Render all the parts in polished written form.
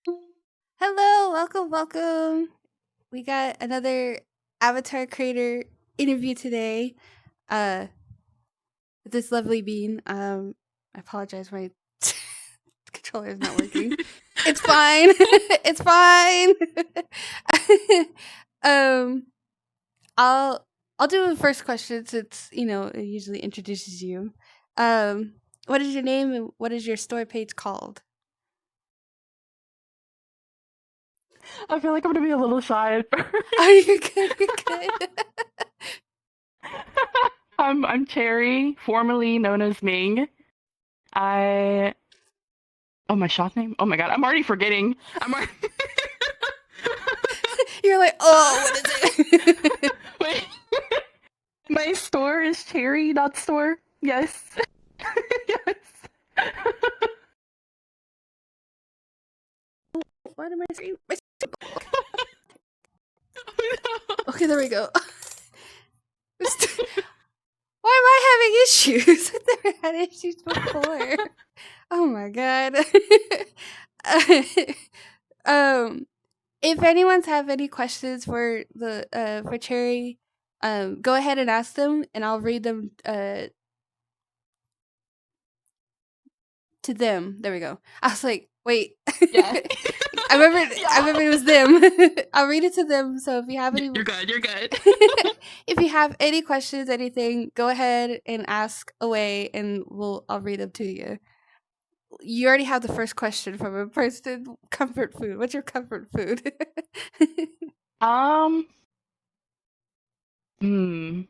Hello, welcome. We got another avatar creator interview today. Uh, with this lovely bean. I apologize, my controller is not working. It's fine. It's fine. um, I'll I'll do the first question since it usually introduces you. Um, what is your name and what is your story page called? I feel like I'm gonna be a little shy at first. Oh, you're good. You're good. I'm Chaerii, formerly known as Ming. I my shop name? Oh my god, I'm already forgetting. I'm already You're like, oh, what is it? Wait. My store is Chaerii.store. Yes. Yes. What am I saying? Okay, there we go. Why am I having issues? I've never had issues before. Oh my god. um, if anyone's have any questions for the for Chaerii, go ahead and ask them, and I'll read them to them. There we go. I was like, wait. Yeah. I remember. Yeah. I remember it was them. I'll read it to them. So if you have any, You're good. You're good. if you have any questions, anything, go ahead and ask away, and I'll read them to you. You already have the first question from a person. Comfort food. What's your comfort food? um. Hmm.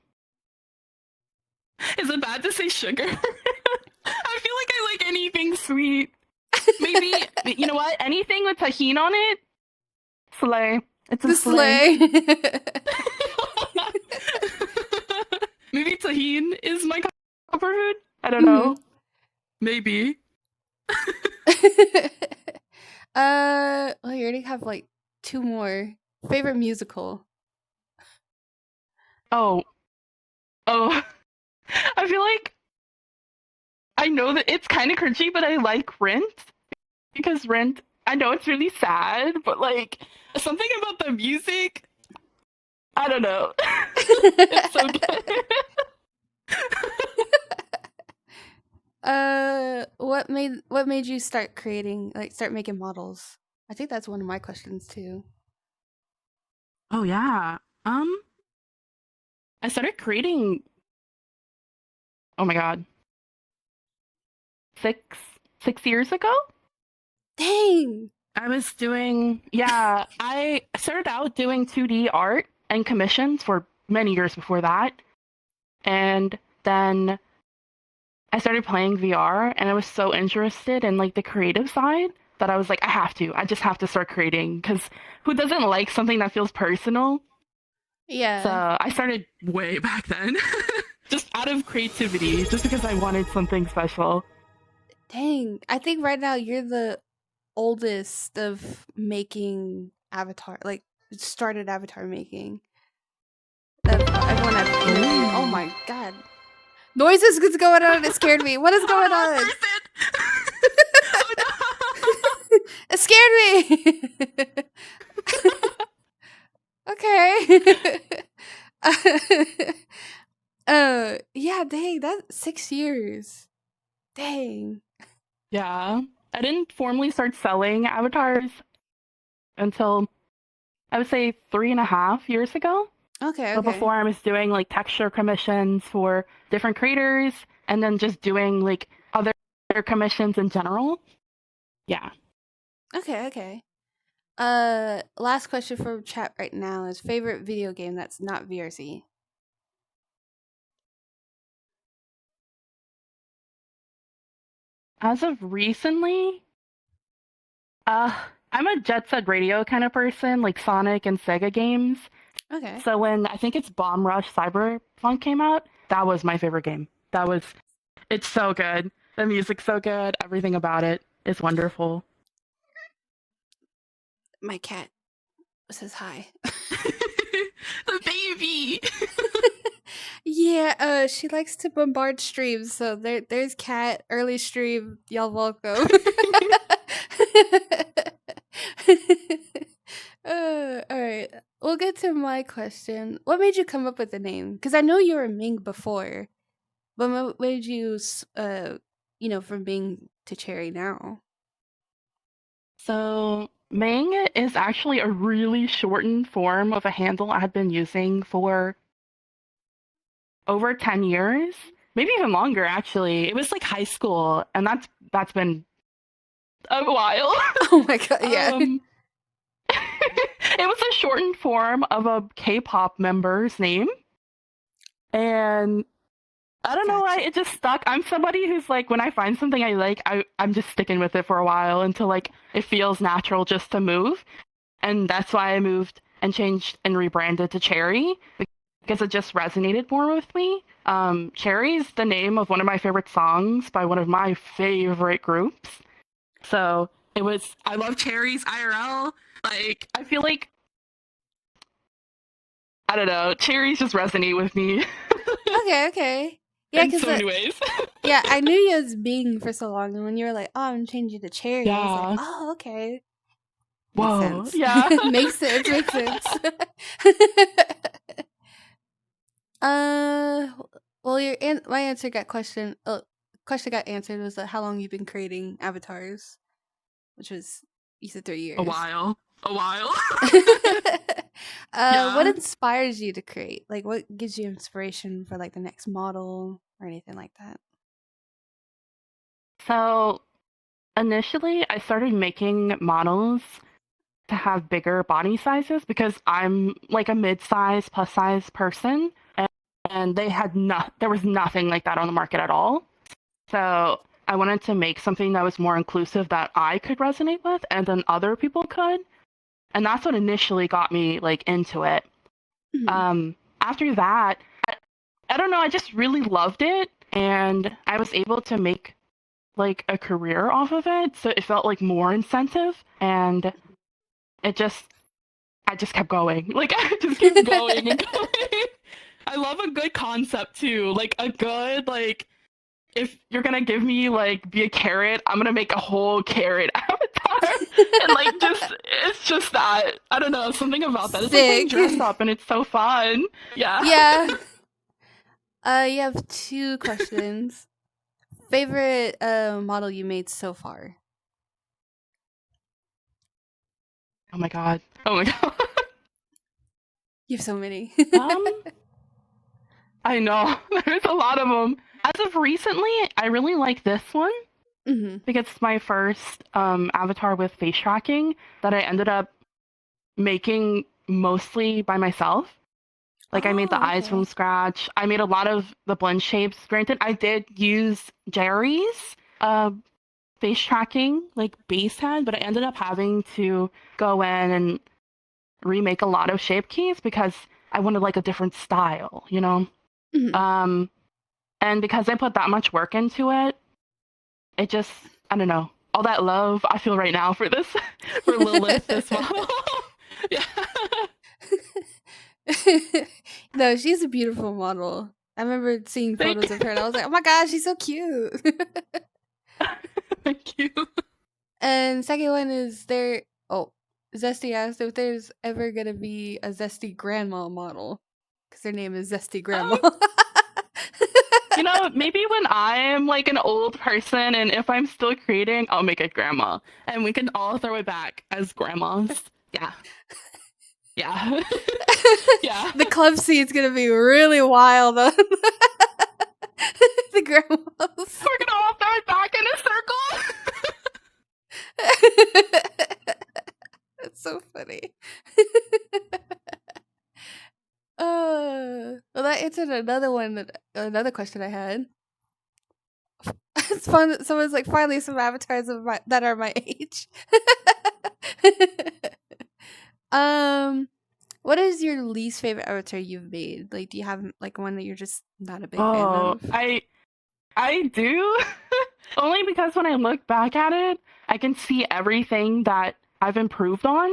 Is it bad to say sugar? I feel like I like anything sweet. Maybe, you know what? Anything with tahini on it? Slay. It's a The slay. sleigh. Maybe tahini is my comfort food? I don't know. Maybe. Well, you already have like two more. Favorite musical? Oh. Oh. I feel like I know that it's kind of cringy, but I like Rent because Rent, I know it's really sad, but like something about the music, I don't know. It's so good. What made you start creating, like start making models? I think that's one of my questions too. Oh yeah. I started creating, oh my god, six years ago. Dang. I was doing, yeah, I started out doing 2D art and commissions for many years before that. And then I started playing VR and I was so interested in like the creative side that I was like, I just have to start creating because who doesn't like something that feels personal? So Yeah. I started way back then, just out of creativity, just because I wanted something special. Dang. I think right now you're the oldest of making Avatar, like started Avatar making. Of everyone I've interviewed. Oh my god. Noises is going on. It scared me. What is going on? Oh no! It scared me. Okay. Yeah, dang, that's 6 years. Dang. Yeah, I didn't formally start selling avatars until I would say 3.5 years ago. Okay, But okay. before I was doing like texture commissions for different creators and then just doing like other commissions in general. Yeah. Okay, okay. Last question from chat right now is favorite video game that's not VRC. As of recently, uh I'm a Jet Set Radio kind of person, like Sonic and Sega games. Okay. So when I think it's Bomb Rush Cyberpunk came out, that was my favorite game. It's so good. The music's so good. Everything about it is wonderful. My cat says hi. The baby. Yeah, she likes to bombard streams, so there's cat early stream. Y'all welcome. All right. We'll get to my question. What made you come up with the name? Because I know you were Ming before, but what made you, from Ming to Chaerii now? So Ming is actually a really shortened form of a handle I had been using for over 10 years, maybe even longer actually. It was like high school, and that's been a while. Oh my god, yeah. um it was a shortened form of a K-pop member's name, and I don't know why Gotcha. it just stuck. I'm somebody who's like, when I find something I like, I'm just sticking with it for a while until like it feels natural just to move. And that's why I moved and changed and rebranded to Chaerii, because it just resonated more with me. Chaerii is the name of one of my favorite songs by one of my favorite groups. So it was, I love Chaerei's IRL. Like, I feel like, I don't know, Chaerei's just resonate with me Okay, okay. Yeah, in because so many ways. yeah, I knew you as Bing for so long, and when you were like, "Oh, I'm changing to Chaerii," I was like, Yeah. "Oh, okay, makes Whoa. sense. Yeah. Makes sense. Makes sense." uh, well, my answer got question got answered was how long you've been creating avatars, which was you said 3 years. A while. What Yeah. inspires you to create? Like, what gives you inspiration for like the next model or anything like that? So initially, I started making models to have bigger body sizes because I'm like a mid-size plus size person, and there was nothing like that on the market at all. So I wanted to make something that was more inclusive that I could resonate with and then other people could. And that's what initially got me like into it. Mhm. After that, I don't know, I just really loved it, and I was able to make like a career off of it. So it felt like more incentive, and it just I just kept going. Like I just keep going and going. I love a good concept too. Like a good like if you're gonna give me like be a carrot, I'm gonna make a whole carrot avatar. And like just it's just that. I don't know, something about that. It's like playing Sick. dress up and it's so fun. Yeah. Yeah. You have two questions. Favorite model you made so far? Oh my god. Oh my god. You have so many. um I know. There's a lot of them. As of recently, I really like this one hmm because it's my first avatar with face tracking that I ended up making mostly by myself. Like I made the Oh, eyes from okay. scratch. I made a lot of the blend shapes. Granted, I did use Jerry's face tracking like base head, but I ended up having to go in and remake a lot of shape keys because I wanted like a different style, you know? hmm Um and because I put that much work into it, it just I don't know. All that love I feel right now for this for Lilith, this model. Yeah. No, she's a beautiful model. I remember seeing Thank photos of her and I was like, oh my gosh, she's so cute. thank you. And second one is Zesty asked if there's ever gonna be a Zesty grandma model. Because her name is Zesty Grandma. Um, you know, maybe when I'm like an old person and if I'm still creating, I'll make it grandma. And we can all throw it back as grandmas. Yeah. Yeah. Yeah. The club scene's gonna be really wild on the grandmas. We're gonna all throw it back in a circle. That's so funny. Well, that answered another question I had. It's fun that someone's like, finally some avatars that are my age. um, what is your least favorite avatar you've made? Like, do you have like one that you're just not a big fan Oh, of? I do. Only because when I look back at it, I can see everything that I've improved on.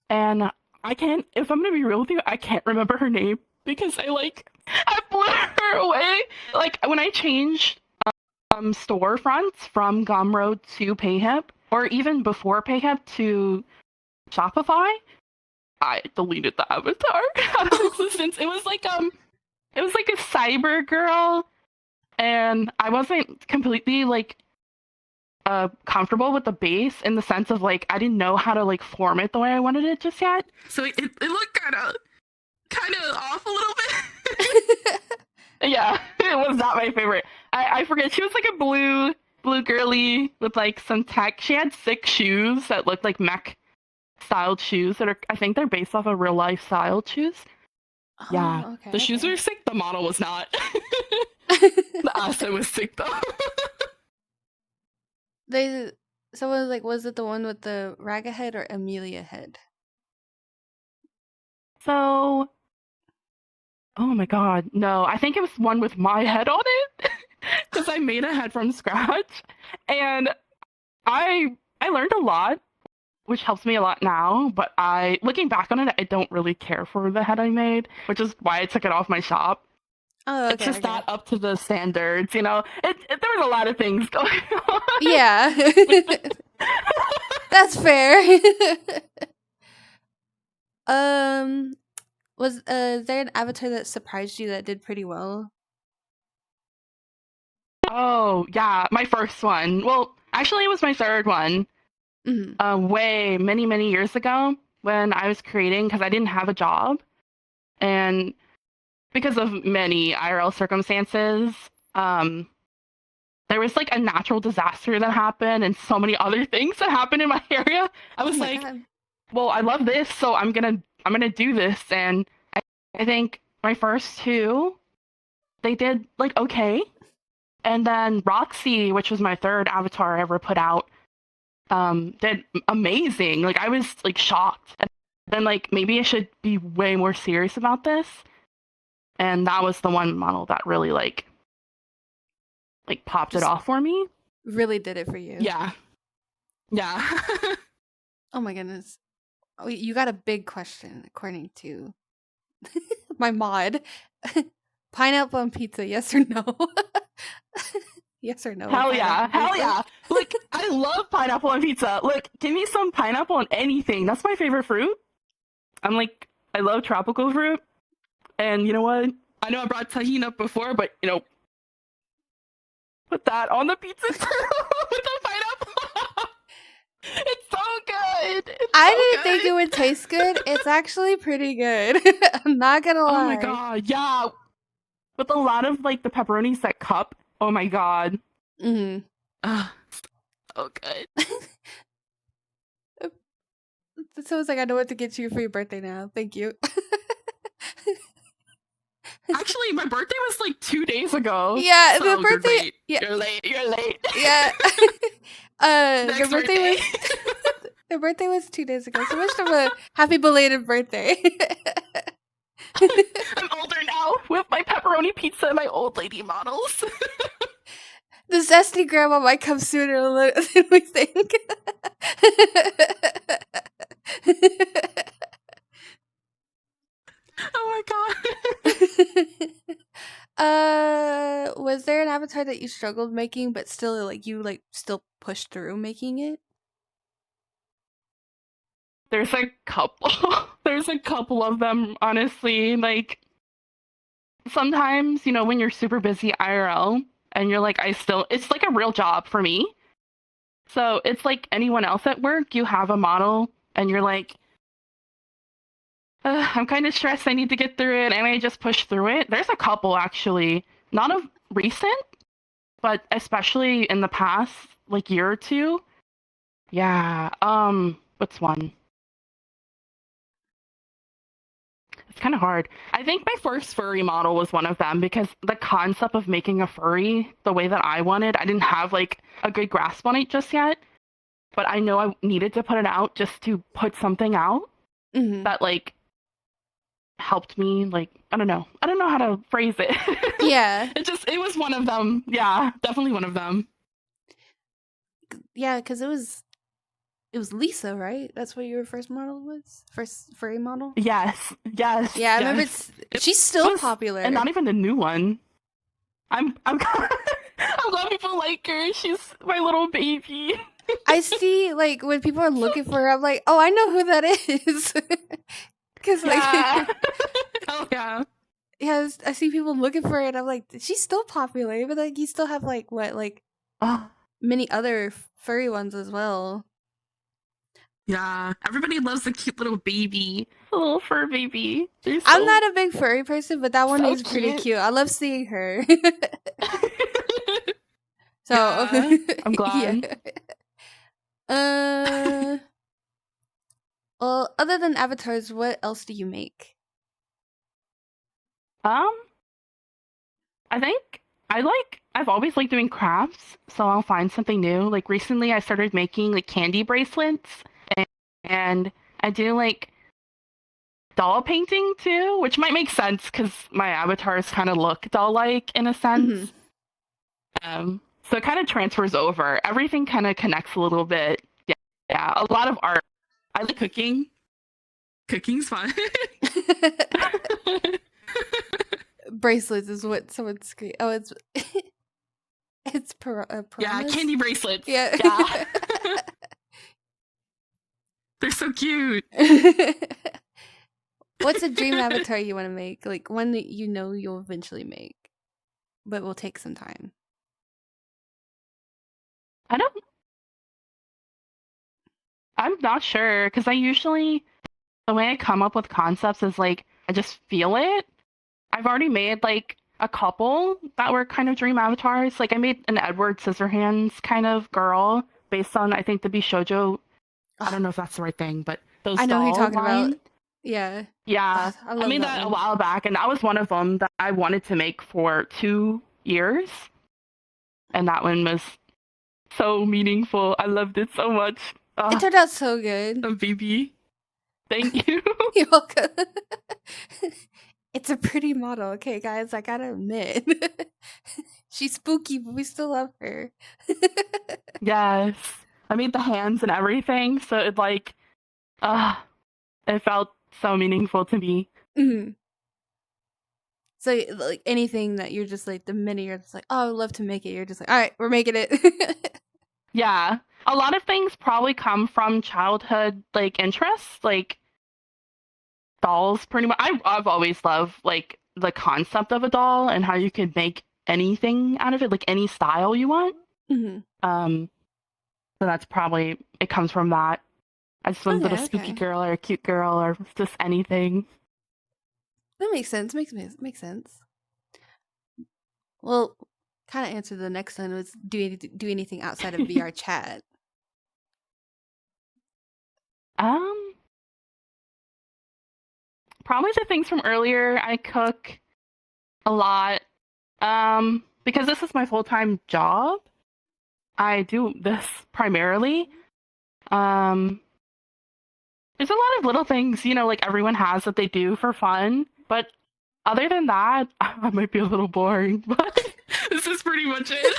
And I can't, if I'm gonna be real with you, I can't remember her name because I blew her away. Like when I changed storefronts from Gumroad to PayHip, or even before PayHip to Shopify, I deleted the avatar out of existence. It was like a cyber girl, and I wasn't completely like comfortable with the base in the sense of like I didn't know how to like form it the way I wanted it just yet. So it looked kind of off a little bit. Yeah, it was not my favorite. I forget. She was like a blue girly with like some tech. She had 6 shoes that looked like mech styled shoes that are, I think they're based off of real life styled shoes. Yeah, Oh, okay. the shoes Okay. were sick. The model was not. The asset was sick though. They someone was like, was it the one with the Raga head or Amelia head? So, oh my god, no, I think it was one with my head on it because I made a head from scratch, and I learned a lot, which helps me a lot now. But looking back on it, I don't really care for the head I made, which is why I took it off my shop. Oh, It's okay. just Okay. not up to the standards, you know. There was a lot of things going on. Yeah. That's fair. um, was there an avatar that surprised you that did pretty well? Oh yeah, my first one. Well, actually, it was my third one. Mm-hmm. Way many years ago when I was creating because I didn't have a job, and because of many IRL circumstances, um, there was like a natural disaster that happened and so many other things that happened in my area. I Oh was my like, god. well, I love this, so I'm gonna do this, and I think my first 2 they did like okay, and then Roxy, which was my third avatar I ever put out, did amazing. Like I was like shocked. And then like maybe I should be way more serious about this. And that was the one model that really like popped it Just off for me. really did it for you. Yeah. Yeah. Oh my goodness. Oh, you got a big question according to my mod. Pineapple on pizza, yes or no? Yes or no? Hell yeah. Pineapple Hell pizza? yeah. Look, I love pineapple on pizza. Look, give me some pineapple on anything. That's my favorite fruit. I love tropical fruit. And you know what? I know I brought tahini up before, but you know, put that on the pizza too with the pineapple. It's so good. It's I so didn't think it would taste good. It's actually pretty good. I'm not gonna lie. Oh my god, yeah. With a lot of like the pepperonis that cup. Oh my god. Mm-hmm. So good. So it's like I know what to get you for your birthday now. Thank you. Actually, my birthday was like 2 days ago. Yeah, so the birthday. You're late. Yeah, You're late. You're late. yeah. Next Your birthday was. Their birthday was 2 days ago. So wish them a happy belated birthday. I'm older now with my pepperoni pizza and my old lady models. The zesty grandma might come sooner than we think. Oh my god. Was there an avatar that you struggled making, but still, like, you, like, still pushed through making it? There's a couple. There's a couple of them, honestly. Like, sometimes, you know, when you're super busy IRL and you're like, it's like a real job for me. So it's like anyone else at work, you have a model and you're like, I'm kind of stressed. I need to get through it. And I just push through it. There's a couple actually, not of recent, but especially in the past, like year or two. Yeah. What's one? It's kind of hard. I think my first furry model was one of them because the concept of making a furry the way that I wanted, I didn't have like a good grasp on it just yet. But I know I needed to put it out just to put something out that like helped me. Like I don't know how to phrase it. Yeah. It was one of them. Yeah, definitely one of them. Yeah, because it was Lisa, right? That's what your first model was? First furry model? Yes. Yeah, I remember she's still popular. And not even the new one. I'm glad people like her. She's my little baby. I see, like, when people are looking for her, I'm like, oh, I know who that is. Because, Yeah. like, Oh yeah. yeah, I see people looking for it. I'm like, she's still popular, but like, you still have like what, like Oh many other furry ones as well. yeah. Everybody loves the cute little baby, a little fur baby. They're I'm so not a big furry person, but that one so is pretty cute. cute. I love seeing her. So, Yeah, I'm yeah. glad. Uh, well, other than avatars, what else do you make? Um, I think I've always liked doing crafts, so I'll find something new. Like recently I started making like candy bracelets and I do like doll painting too, which might make sense because my avatars kind of look doll-like in a sense. Hmm. So it kind of transfers over. Everything kind of connects a little bit. Yeah, yeah. A lot of art. I like cooking. Cooking's fun. Bracelets is what someone's screaming. Oh, it's it's Yeah, piranhas. candy bracelets. Yeah. Yeah. They're so cute. What's a dream avatar you want to make? Like one that you know you'll eventually make, but will take some time. I don't I'm not sure because I usually the way I come up with concepts is like I just feel it. I've already made like a couple that were kind of dream avatars. Like I made an Edward Scissorhands kind of girl based on I think the Bishojo. I don't Oh, know if that's the right thing, but those I know who you're doll talking about. line. Yeah. Yeah, Oh, I I love made that that a one. while back, and that was one of them that I wanted to make for 2 years, and that one was so meaningful. I loved it so much. It Ah, turned out so good. a baby. Thank you. You're welcome. It's a pretty model, okay, guys. I gotta admit, she's spooky, but we still love her. Yes, I made the hands and everything, so it like, ah, it felt so meaningful to me. Mhm. So, like anything that you're just like the minute you're just like, oh, I would love to make it. You're just like, all right, we're making it. Yeah, a lot of things probably come from childhood like interests, like dolls pretty much. I've always loved like the concept of a doll and how you could make anything out of it, like any style you want. Hmm. Um, so that's probably it comes from that. I just wanted a little Okay, spooky okay, girl or a cute girl or just anything. that makes sense. Makes sense. Well, kind of answer the next one was do anything outside of VR chat. Um, Probably the things from earlier. I cook a lot. Because this is my full-time job. I do this primarily. Um, there's a lot of little things, like everyone has that they do for fun. But other than that, I might be a little boring, but this is pretty much it.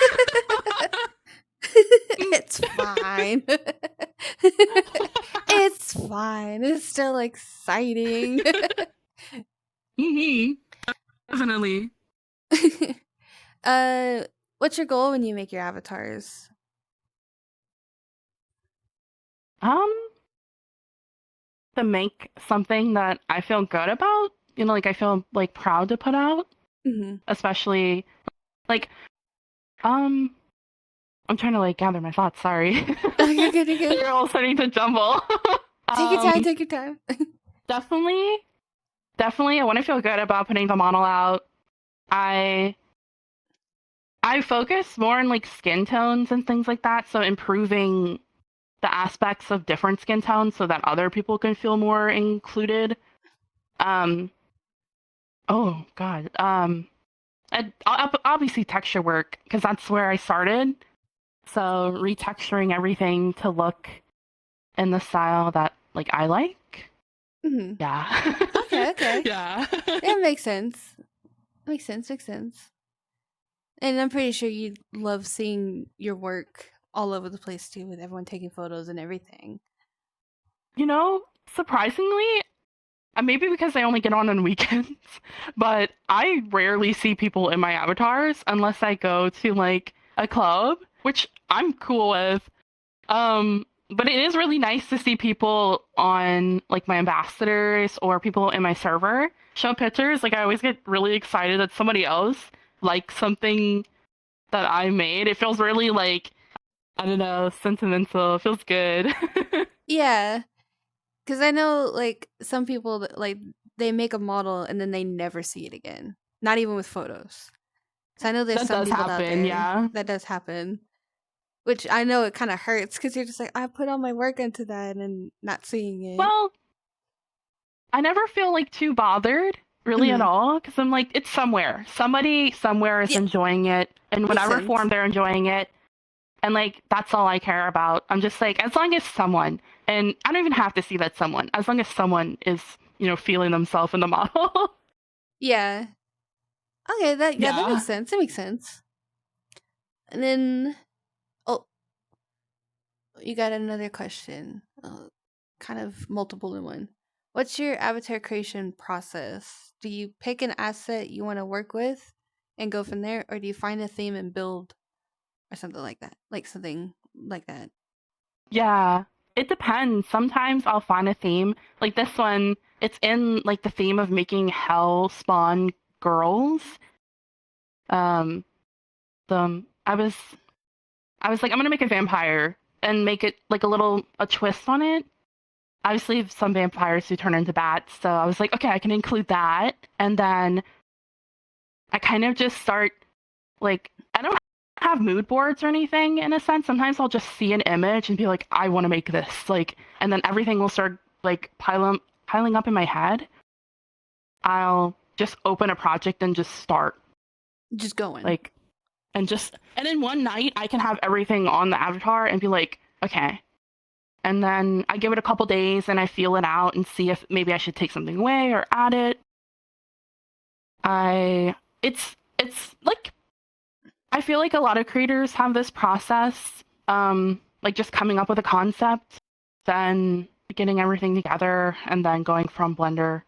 It's fine. It's fine. It's still exciting. Mhm. Definitely. uh, what's your goal when you make your avatars? Um, to make something that I feel good about, like I feel like proud to put out, Hmm. especially like um I'm trying to like gather my thoughts, sorry. Okay, good, good. They're all starting to jumble. Take your time. um Take your time. definitely definitely I want to feel good about putting the model out. I I focus more on like skin tones and things like that, so improving the aspects of different skin tones so that other people can feel more included. Um, oh God. And obviously texture work because that's where I started. So retexturing everything to look in the style that like I like. Hmm. Yeah. Okay, okay. Yeah. It makes sense. Makes sense. Makes sense. And I'm pretty sure you love seeing your work all over the place too, with everyone taking photos and everything. You know, surprisingly, maybe because I only get on weekends, but I rarely see people in my avatars unless I go to like a club, which I'm cool with. But it is really nice to see people on like my ambassadors or people in my server show pictures. Like I always get really excited that somebody else likes something that I made. It feels really like, I don't know, sentimental. It feels good. Yeah, because I know like some people that, like they make a model and then they never see it again, not even with photos. So I know there's That some does people out happen, there yeah. that does happen, which I know it kind of hurts because you're just like I put all my work into that and not seeing it. Well, I never feel like too bothered really at Hmm. all because I'm like, it's somewhere. Somebody somewhere is Yeah, enjoying it in makes whatever form sense. they're enjoying it. And like, that's all I care about. I'm just like, as long as someone, and I don't even have to see that someone, as long as someone is, feeling themselves in the model. Yeah. Okay. That Yeah. makes sense. It makes sense. And then oh, you got another question. Kind of multiple in one. What's your avatar creation process? Do you pick an asset you want to work with and go from there, or do you find a theme and build or something like that? Like something like that. Yeah. It depends. Sometimes I'll find a theme. Like this one, it's in like the theme of making hell spawn girls. Um, I was like, I'm gonna make a vampire and make it like a twist on it. Obviously, some vampires do turn into bats, so I was like, okay, I can include that. And then I kind of just start like, I don't have mood boards or anything in a sense. Sometimes I'll just see an image and be like, I want to make this, like, and then everything will start like piling up in my head. I'll just open a project and just start Just going. like, and in one night I can have everything on the avatar and be like, okay. And then I give it a couple days and I feel it out and see if maybe I should take something away or add it. It's like, I feel like a lot of creators have this process, like just coming up with a concept, then getting everything together, and then going from Blender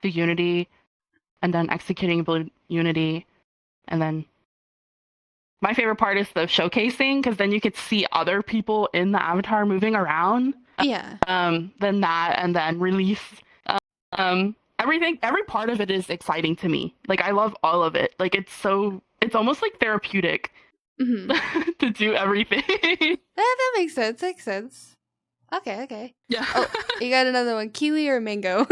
to Unity, and then executing Unity, and then my favorite part is the showcasing because then you could see other people in the avatar moving around. Yeah. Then that, and then release. Everything, every part of it is exciting to me. Like I love all of it. Like it's almost like therapeutic Mm-hmm. to do everything. That makes sense. Makes sense. Okay. Okay. Yeah. Oh, you got another one. Kiwi or mango?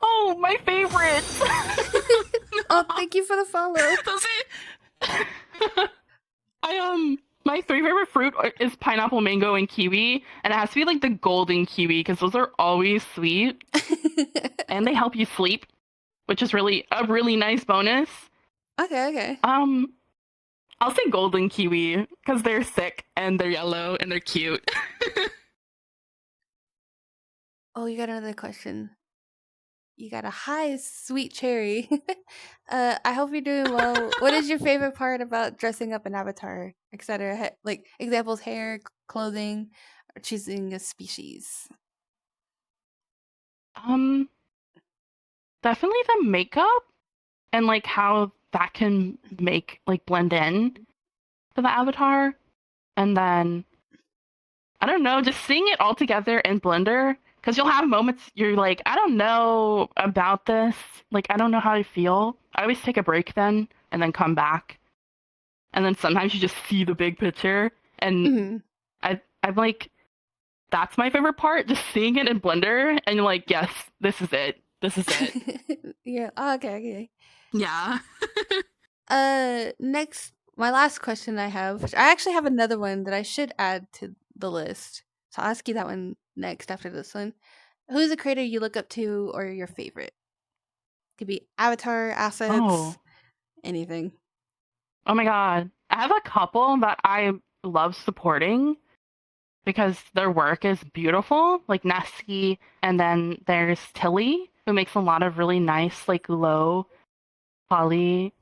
Oh, my favorite. Oh, thank you for the follow. Does it? My three favorite fruit is pineapple, mango, and kiwi, and it has to be like the golden kiwi because those are always sweet and they help you sleep, which is really a really nice bonus. Okay. Okay. Um, I'll say golden kiwi because they're sick and they're yellow and they're cute. Oh, you got another question. You got a hi, sweet cherry. I hope you're doing well. What is your favorite part about dressing up an avatar, etc.? Like examples: hair, clothing, or choosing a species. um, Definitely the makeup and like how that can make like blend in to the avatar, and then I don't know, just seeing it all together in Blender. Because you'll have moments you're like, I don't know about this. Like, I don't know how I feel. I always take a break then and then come back. And then sometimes you just see the big picture. And Hmm. I'm like, that's my favorite part, just seeing it in Blender. And you're like, yes, this is it. This is it. Yeah. Oh, okay. Okay. Yeah. Next, my last question I have, which I actually have another one that I should add to the list. So I'll ask you that one next after this one. Who's a creator you look up to or your favorite? Could be avatar, assets, Oh. anything. Oh my God. I have a couple that I love supporting because their work is beautiful, like Nessie, and then there's Tilly, who makes a lot of really nice, like low poly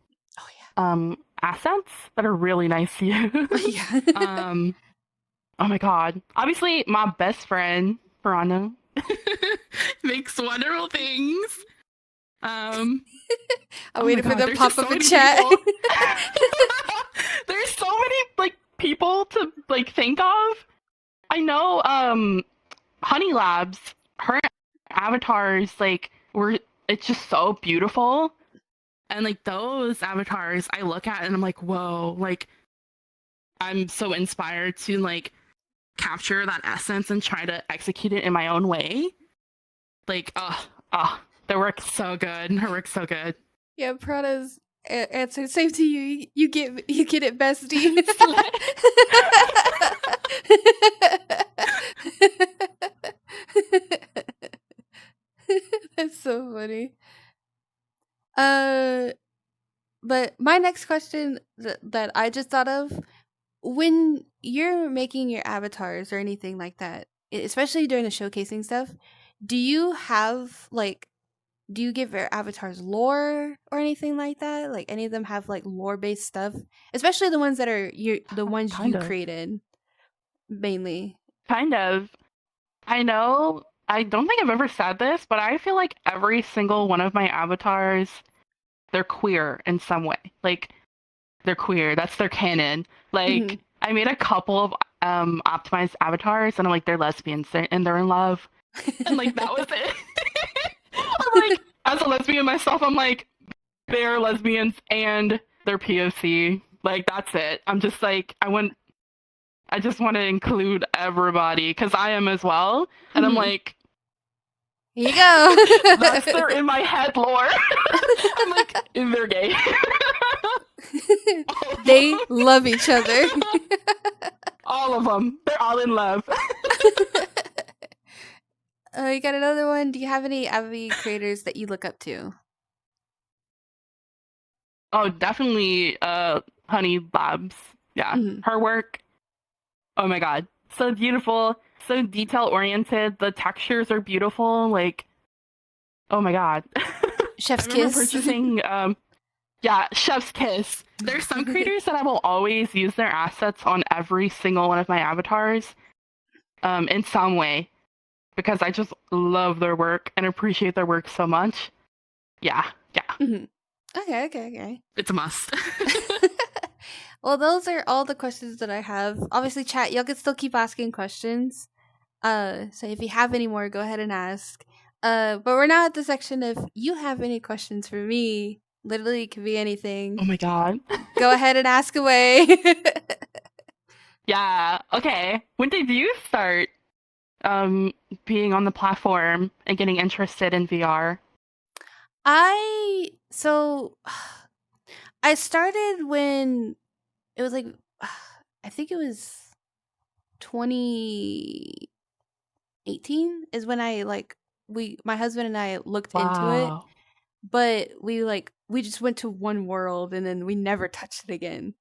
Oh assets that are really nice to use. yeah. Yeah. Oh my God. Obviously, my best friend, Piranha, makes wonderful things. Um, I oh my waited for God, the there's just pop so up in many chat. people. There's so many like people to like think of. I know Honey Labs, her avatars like were it's just so beautiful. And like those avatars I look at and I'm like, whoa, like I'm so inspired to like capture that essence and try to execute it in my own way. Like, their work's so good. Her work's so good. Yeah, Prada's answer. Same to you. You get it, bestie. That's so funny. But my next question that I just thought of, when you're making your avatars or anything like that, especially during the showcasing stuff, do you have like do you give your avatars lore or anything like that? Like any of them have like lore based stuff, especially the ones that are the ones Kind you of. created mainly. Kind of. I know I don't think I've ever said this, but I feel like every single one of my avatars, they're queer in some way. Like they're queer. That's their canon. Hmm. Like I made a couple of optimized avatars and I'm like they're lesbians and they're in love. And like that was it. I'm like as a lesbian myself, I'm like they're lesbians and they're POC. Like that's it. I'm just like I just want to include everybody because I am as well. And I'm Hmm. like, Here you go. that's their in my head lore. I'm like, they're gay. They love each other. All of them. They're all in love. You got another one? Do you have any Avi creators that you look up to? Oh, definitely Honey Labs. Yeah. Hmm. Her work. Oh my god. So beautiful. So detail oriented. The textures are beautiful. Like, oh my god. I Chef's remember kiss. purchasing yeah, chef's kiss. There's some creators that I will always use their assets on every single one of my avatars in some way because I just love their work and appreciate their work so much. Yeah, yeah. Hmm. Okay. It's a must. Well, those are all the questions that I have. Obviously, chat, y'all can still keep asking questions. So if you have any more, go ahead and ask. But we're now at the section if you have any questions for me. Literally, it could be anything. Oh my god. Go ahead and ask away. Yeah, okay. When did you start um being on the platform and getting interested in VR? I so I started when it was like I think it was 2018 is when I like we my husband and I looked into it, Wow. but we just went to one world and then we never touched it again.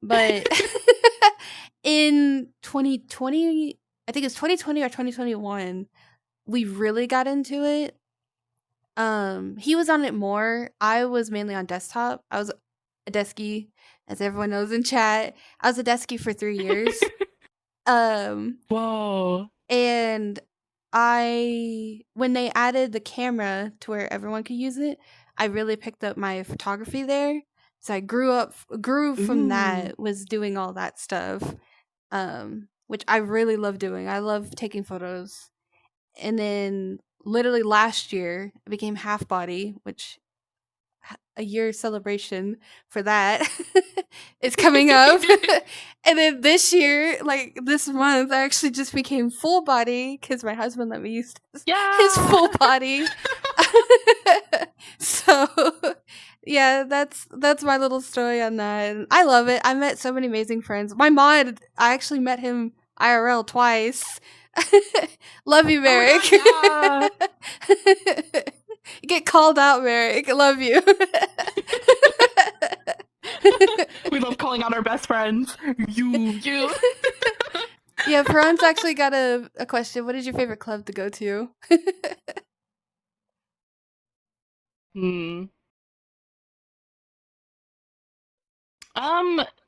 But in 2020, I think it's 2020 or 2021, we really got into it. He was on it more. I was mainly on desktop. I was a deskie, as everyone knows in chat. I was a deskie for 3 years. Um, Whoa. and when they added the camera to where everyone could use it, I really picked up my photography there. So I grew from Ooh. that, was doing all that stuff. Which I really love doing. I love taking photos. And then literally last year, I became half body, which a year celebration for that is coming up. And then this year, like this month, I actually just became full body because my husband let me use his Yeah. full body. So yeah, that's my little story on that. And I love it. I met so many amazing friends. My mod, I actually met him IRL twice. Love you, Oh Merrick. my god, You get called out, Merrick. Love you. yeah. We love calling out our best friends. You. Yeah, Franz actually got a question. What is your favorite club to go to? Hmm.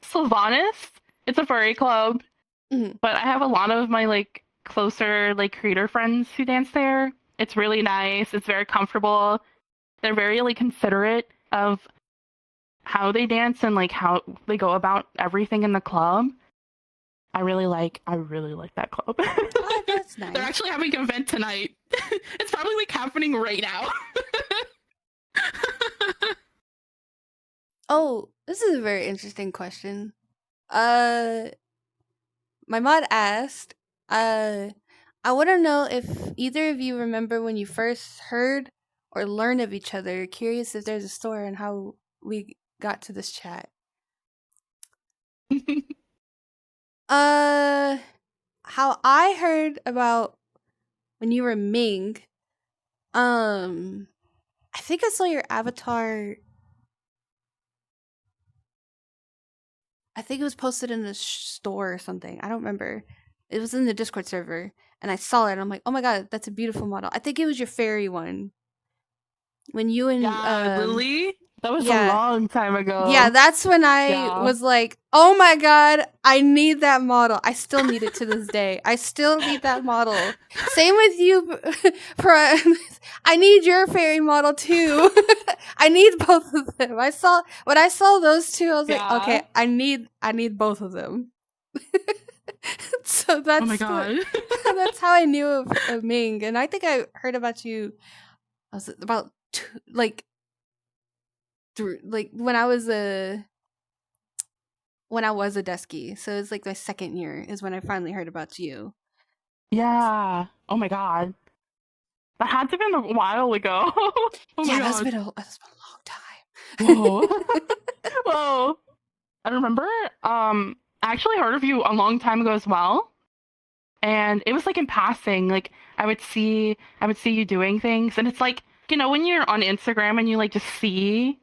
Sylvanas. It's a furry club, Mhm. but I have a lot of my like closer like creator friends who dance there. It's really nice. It's very comfortable. They're very like considerate of how they dance and like how they go about everything in the club. I really like that club. Oh, that's They're nice. actually having an event tonight. It's probably like happening right now. Oh, this is a very interesting question. Uh, my mod asked, uh, I want to know if either of you remember when you first heard or learned of each other. Curious if there's a story on how we got to this chat. Uh, how I heard about when you were Ming. Um, I think I saw your avatar. I think it was posted in the store or something. I don't remember. It was in the Discord server, and I saw it. And I'm like, oh my god, that's a beautiful model. I think it was your fairy one when you and Yeah, Lily. That was a yeah, long time yeah, ago. that's when I Yeah. was like, oh my god, I need that model. I still need it to this day. I still need that model. Same with you. I need your fairy model too. I need both of them. When I saw those two, I was like, Yeah. okay, I need both of them. So Oh my god. that's how I knew of Ming, and I think I heard about you. I was about through like when I was a Dusky. So it's like my second year is when I finally heard about you. Yeah. Oh my god. That had to have been a while ago. Oh my Yeah, god. that's been a Whoa. long time. Whoa. I remember I actually heard of you a long time ago as well. And it was like in passing, like I would see you doing things and it's like, when you're on Instagram and you like just see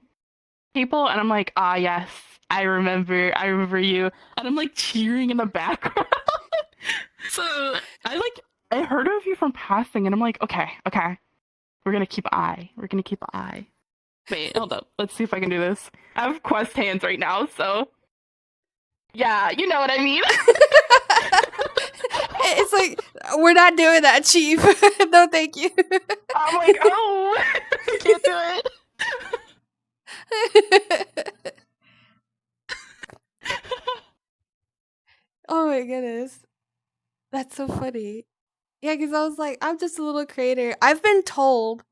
people and I'm like, ah yes, I remember you. And I'm like cheering in the background. So I heard of you from passing and I'm like, okay, okay. We're gonna keep an eye. We're gonna keep an eye. Wait, hold up. Let's see if I can do this. I have quest hands right now, so yeah, you know what I mean. It's like we're not doing that, Chief. No, thank you. I'm like, oh, I can't do it. Oh my goodness, that's so funny. Yeah, because I was like, I'm just a little creator. I've been told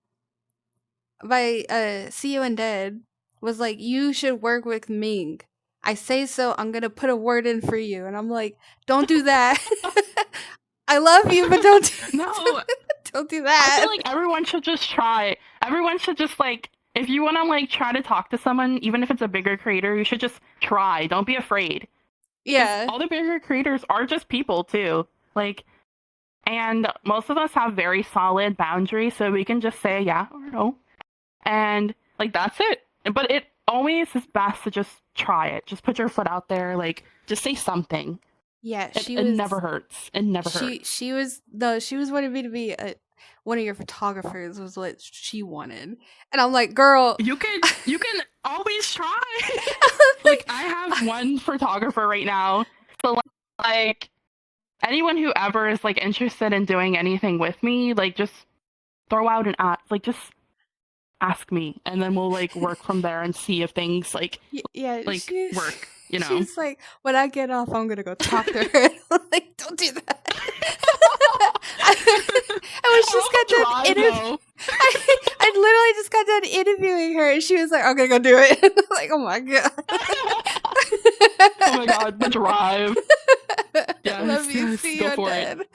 by See You Undead was like, you should work with Ming. I say so. I'm gonna put a word in for you, and I'm like, don't do that. I love you, but No, don't do I feel that. like everyone should just try. Everyone should just like, if you want to like try to talk to someone, even if it's a bigger creator, you should just try. Don't be afraid. Because Yeah, all the bigger creators are just people too. Like, and most of us have very solid boundaries, so we can just say yeah or no. And like that's it. But it always is best to just try it. Just put your foot out there, like just say something. yeah. It never hurts. It never hurts. She was no. She was wanting me to be one of your photographers. Was what she wanted, and I'm like, girl. You can always try. Like I have one photographer right now. So like anyone who ever is like interested in doing anything with me, like just throw out an ask, like just ask me and then we'll like work from there and see if things Yeah, like work, you know. she's like, when I get off, I'm gonna go talk to her. I'm like, don't do that. I was just got done interviewing. I literally just got done interviewing her, and she was like, "I'm gonna go do it." I'm like, oh my god. Oh my god, the drive. Yes, Love you. yes, See go you for dead. it.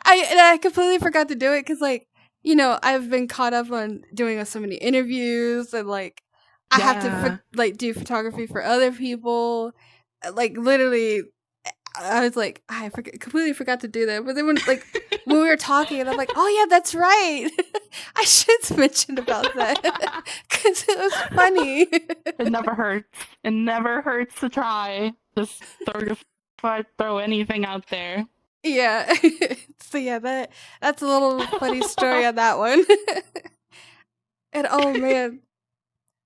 I completely forgot to do it because I've been caught up on doing so many interviews and like I have to do photography for other people. Like literally, I was like, completely forgot to do that. But then when we were talking, and I'm like, oh yeah, that's right. I should mention about that because it was funny. It never hurts. It never hurts to try. Just throw your foot, throw anything out there. Yeah. So yeah, that's a little funny story on that one. And oh man,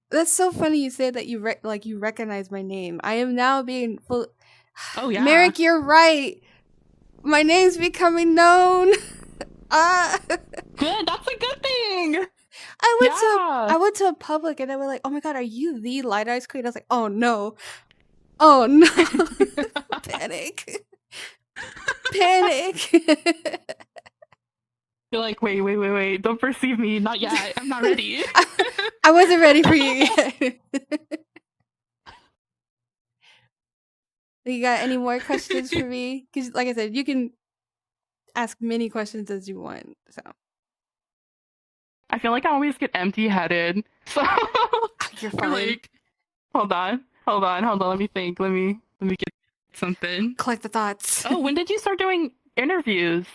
that's so funny you say that you recognize my name. I am now being full. Oh yeah. Merrick, you're right. My name's becoming known. Good. That's a good thing. I went to a public and they were like, "Oh my god, are you the Light Eyes Queen?" I was like, "Oh no, oh no." Panic. Panic. You're like, wait, don't perceive me. Not yet. I'm not ready. I wasn't ready for you yet. You got any more questions for me? Because, like I said, you can ask many questions as you want. So I feel like I always get empty-headed. So you're you're fine. like, hold on. Let me think. Let me get something. Collect the thoughts. Oh, when did you start doing interviews?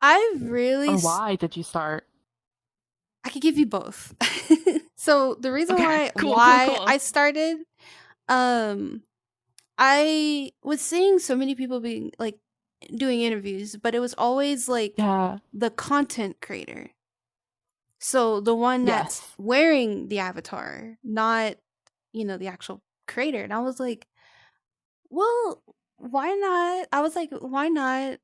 I really. Or why did you start? I could give you both. So the reason Okay, cool. I started, I was seeing so many people being like doing interviews, but it was always like Yeah. the content creator. So the one that's Yes. wearing the avatar, not, the actual creator. And I was like, well, why not? I was like, why not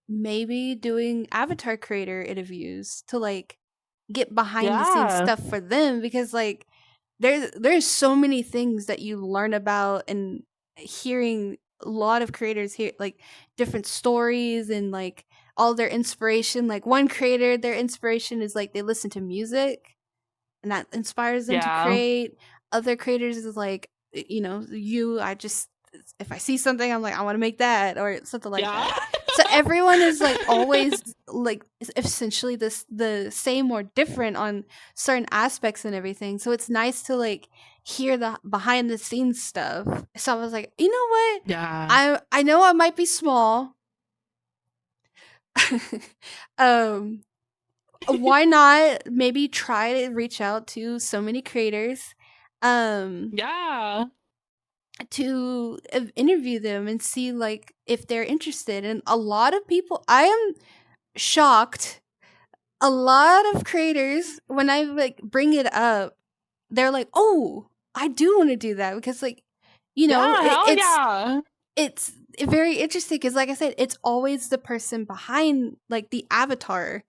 maybe doing avatar creator interviews to like get behind the scenes Yeah. stuff for them, because like there's so many things that you learn about, and hearing a lot of creators hear like different stories and like all their inspiration. Like one creator, their inspiration is like they listen to music and that inspires them to Yeah. create. Other creators is like, I just, if I see something, I'm like, I want to make that or something like that. So everyone is like always like essentially the same or different on certain aspects and everything. So it's nice to like hear the behind the scenes stuff. So I was like, you know what? Yeah. I know I might be small. Why not maybe try to reach out to so many creators Yeah. to interview them and see like if they're interested. And a lot of people, I am shocked, a lot of creators, when I like bring it up, they're like, oh, I do want to do that, because like, Hell yeah. it's very interesting, because like I said, it's always the person behind like the avatar,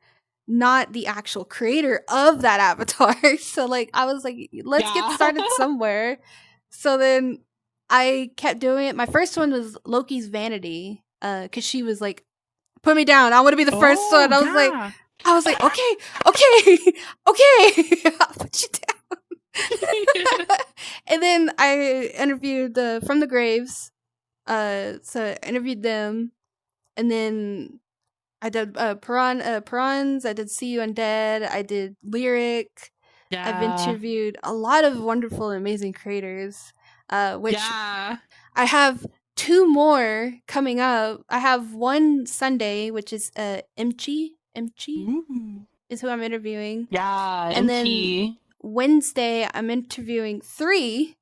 not the actual creator of that avatar. So like I was like, let's get started somewhere. So then I kept doing it. My first one was Loki's Vanity, because she was like, put me down, I want to be the first one. I was like, okay, I'll put you down. And then I interviewed the From the Graves. So I interviewed them, and then I did Piranhas. I did See You Undead. I did Lyric. Yeah. I've interviewed a lot of wonderful and amazing creators, which I have 2 more coming up. I have one Sunday, which is Imchi is who I'm interviewing. Yeah, and then Wednesday I'm interviewing 3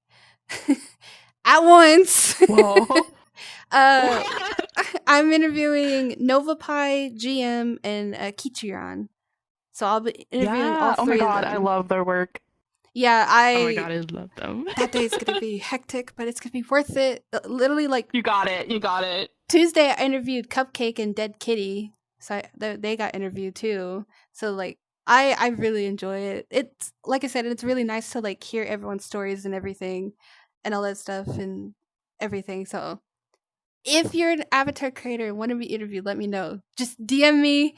at once. Whoa. I'm interviewing NovaPie, GM, and Kichiran. So I'll be interviewing all 3 Oh my god, of them. I love their work. Yeah, oh my god, I love them. That day's gonna be hectic, but it's gonna be worth it. Literally, like, you got it. Tuesday I interviewed Cupcake and Dead Kitty, so they got interviewed too. So like, I really enjoy it. It's like I said, it's really nice to like hear everyone's stories and everything, and all that stuff and everything. So if you're an avatar creator and want to be interviewed, let me know. Just DM me.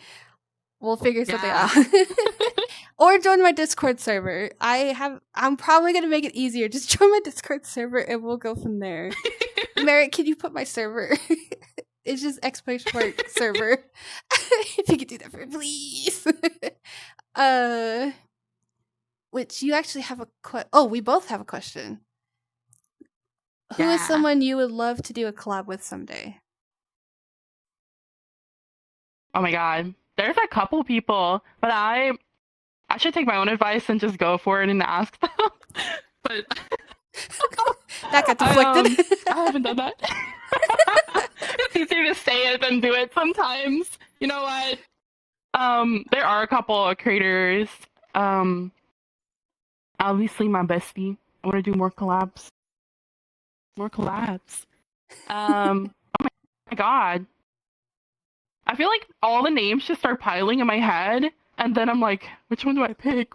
We'll figure something out. Or join my Discord server. I'm probably gonna make it easier. Just join my Discord server and we'll go from there. Merritt, can you put my server? It's just exclamation server. If you could do that for me, please. Which you actually have a we both have a question. Who is someone you would love to do a collab with someday? Oh my god. There's a couple people, but I should take my own advice and just go for it and ask them. But that got deflected. I haven't done that. It's easier to say it than do it sometimes. You know what? There are a couple of creators. Obviously my bestie. I want to do more collabs. Oh my god. I feel like all the names just start piling in my head, and then I'm like, which one do I pick?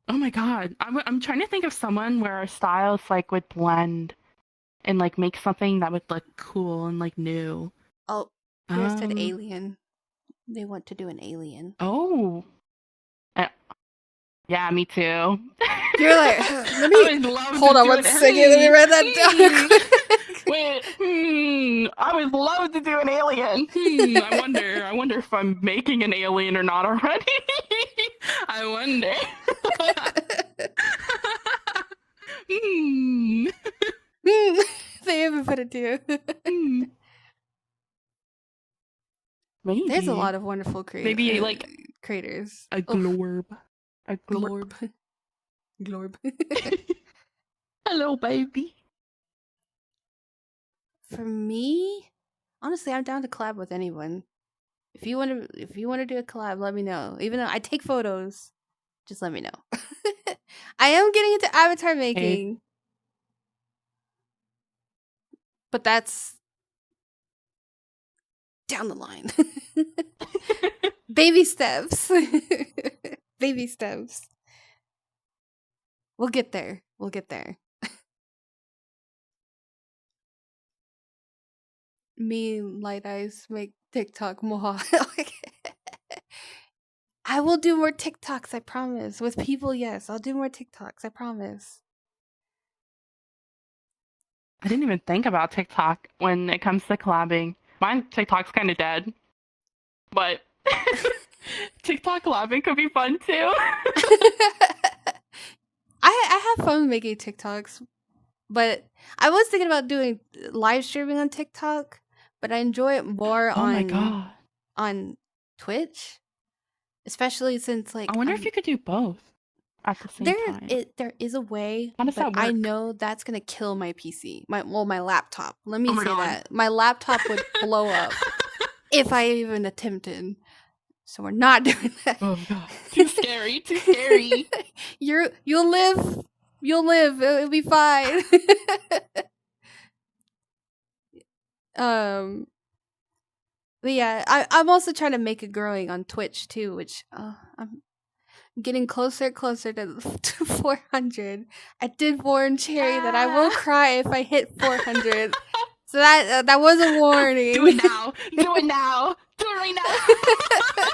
Oh my god. I'm trying to think of someone where our styles like would blend and like make something that would look cool and like new. Oh, Pierre said Um. alien. They want to do an alien. Oh. Uh, yeah, me too. You're like, let I me would love hold to on do one it. second. Let me write that down quick. Wait. I would love to do an alien. I wonder. I wonder if I'm making an alien or not already. I wonder. hmm. They even put it too. Hmm. There's a Maybe. lot of wonderful Maybe like creators. a Oh, glorb. A glorb. glorb, glorb. Hello, baby. For me, honestly, I'm down to collab with anyone. If you want to do a collab, let me know. Even though I take photos, just let me know. I am getting into avatar Hey. making, but that's down the line. Baby steps. Baby steps. We'll get there. We'll get there. Me and Light Eyes make TikTok more. I will do more TikToks, I promise. With people, yes. I'll do more TikToks, I promise. I didn't even think about TikTok when it comes to collabing. Mine TikTok's kind of dead, but TikTok collabing could be fun too. I have fun making TikToks, but I was thinking about doing live streaming on TikTok, but I enjoy it more Oh my god. on Twitch, especially since I like wonder if I'm you could do both at the same time. there is a way, How does but that I work? know that's gonna kill my PC. My laptop. Let Oh me my say god. that. My laptop would blow up if I even attempted. So we're not doing that. Oh god. Too scary. Too scary. You'll live. You'll live. It'll be fine. um but yeah, I'm also trying to make it growing on Twitch too, which I'm getting closer to 400. I did warn Chaerii that I will cry if I hit 400. So that was a warning. Do it now. Do it now. Do it right now.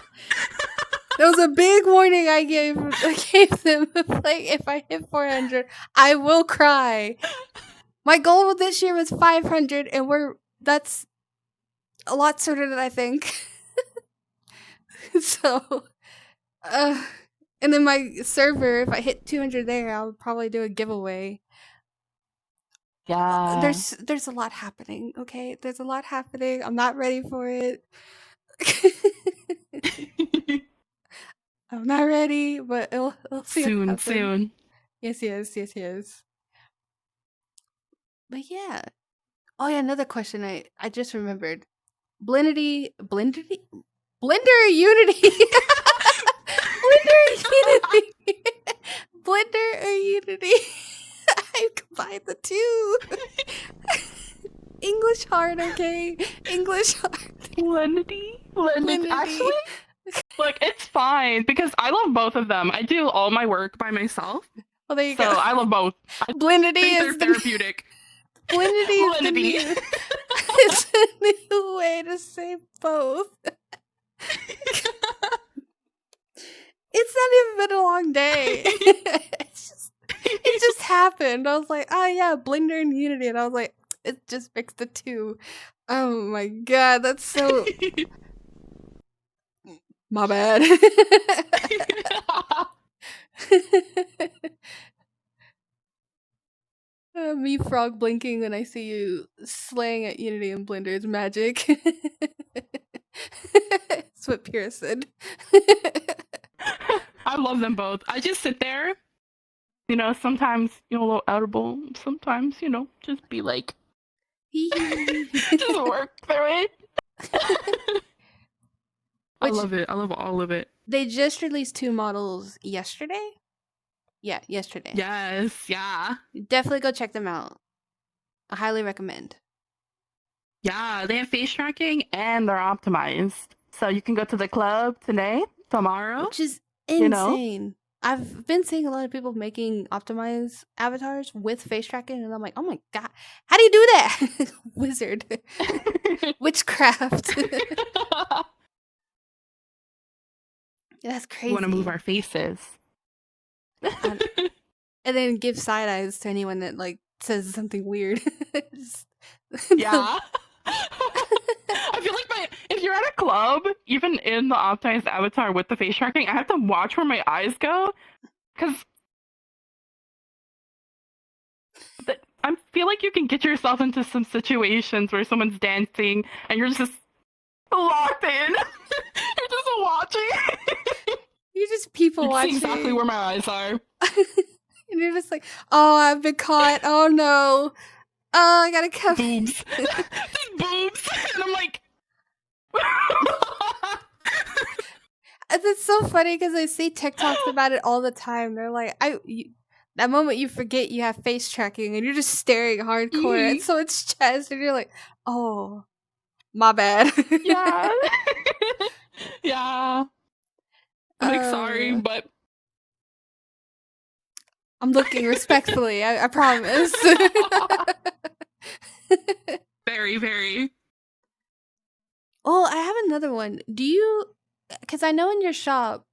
That was a big warning I gave them. Like, if I hit 400, I will cry. My goal this year was 500, and that's a lot sooner than I think. So, uh, and then my server, if I hit 200 there, I'll probably do a giveaway. Yeah. There's a lot happening. Okay, there's a lot happening. I'm not ready for it. I'm not ready, but it'll see it soon, happen. soon. Yes. But yeah. Oh yeah, another question I just remembered. Blendity, Blendity, Blender or Unity? Blender or Unity? Blender or Unity? I combined the two. English hard, okay? English hard. Blendity? Blended. Blendity. Actually, look, it's fine because I love both of them. I do all my work by myself. Well, there you So go. I love both. I Blendity think they're is the therapeutic. Blendity is the Blendity. new. It's a new way to say both. It's not even been a long day. It just happened. I was like, oh yeah, Blender and Unity, and I was like, it just mixed the two. Oh my god, that's so my bad. Me frog blinking when I see you slaying at Unity and Blender is magic. That's what Pierre said. I love them both. I just sit there, sometimes, a little audible, sometimes, just be like, just work through it. I Which love it. I love all of it. they just released 2 models yesterday? Yeah, yesterday. Yes, yeah. Definitely go check them out. I highly recommend. Yeah, they have face tracking and they're optimized. So you can go to the club today, tomorrow, Which is you know. insane. I've been seeing a lot of people making optimized avatars with face tracking, and I'm like, oh my god, how do you do that? Wizard, witchcraft. That's We want to move crazy. our faces. And then give side eyes to anyone that like says something weird. Yeah. I feel like if you're at a club, even in the optimized avatar with the face tracking, I have to watch where my eyes go because I feel like you can get yourself into some situations where someone's dancing and you're just locked in. You're just watching. You're just people You watching. see exactly where my eyes are. And you're just like, oh, I've been caught. Oh no. Oh, I gotta come. Boobs. Just boobs. And I'm like. It's so funny because I see TikToks about it all the time. They're like, that moment you forget you have face tracking and you're just staring hardcore at someone's chest and you're like, oh, my bad. Yeah. Yeah. I'm like, sorry, but I'm looking respectfully. I promise. Very, very. Oh, I have another one. Do you? Because I know in your shop,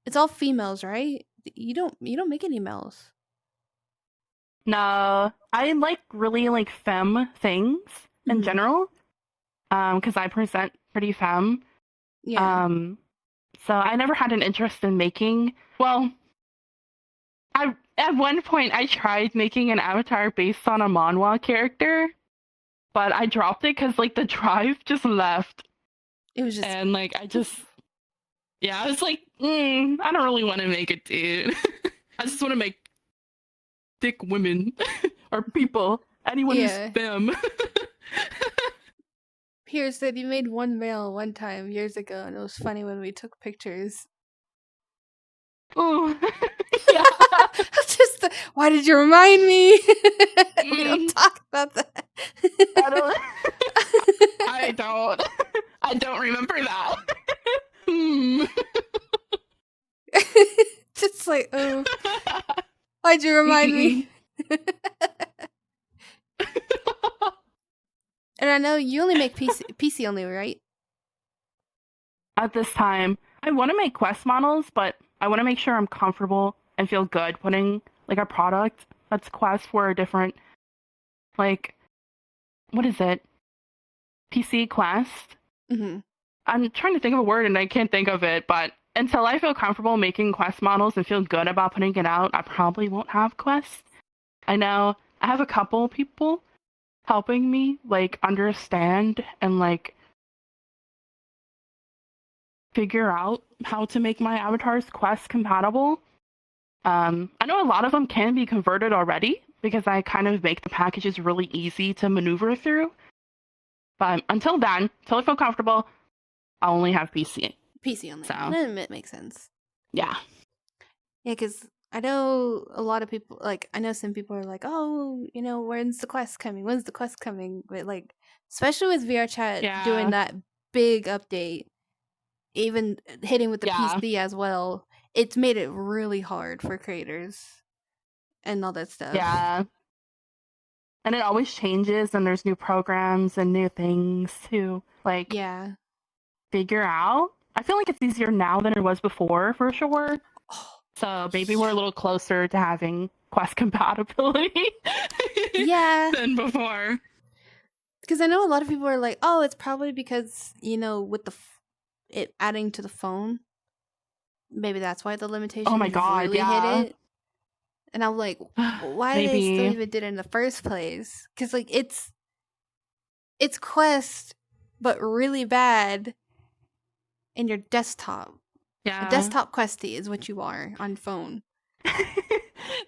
it's all females, right? You don't make any males. No, I like really like femme things in general. Because I present pretty femme. Yeah. So I never had an interest in making. Well, at one point I tried making an avatar based on a manhwa character, but I dropped it because like the drive just left. It was just, and like I was like, I don't really want to make it, dude. I just want to make thick women or people, anyone who's femme. Pierce said you made one male one time years ago, and it was funny when we took pictures. Ooh. Yeah. Just why did you remind me? We don't talk about that. I don't remember that. Just like, oh, why'd you remind me? And I know you only make PC only, right? At this time, I want to make quest models, but I want to make sure I'm comfortable and feel good putting like a product that's quest for a different, like, what is it? PC quest? Mm-hmm. I'm trying to think of a word and I can't think of it, but until I feel comfortable making quest models and feel good about putting it out, I probably won't have quests. I know I have a couple people helping me like understand and like figure out how to make my avatar's quest compatible. I know a lot of them can be converted already because I kind of make the packages really easy to maneuver through. But until then, until I feel comfortable, I'll only have PC. PC only. So That makes sense. Yeah. Yeah, because I know a lot of people, like, I know some people are like, oh, when's the quest coming? When's the quest coming? But, like, especially with Vrchat doing that big update, even hitting with the PC as well, it's made it really hard for creators and all that stuff. Yeah. And it always changes and there's new programs and new things to, like, figure out. I feel like it's easier now than it was before, for sure. So maybe we're a little closer to having quest compatibility than before. Because I know a lot of people are like, oh, it's probably because, with it adding to the phone. Maybe that's why the limitation really hit it. And I'm like, why did they still even did it in the first place? Because, like, it's quest, but really bad in your desktop. Yeah. A desktop questie is what you are on phone.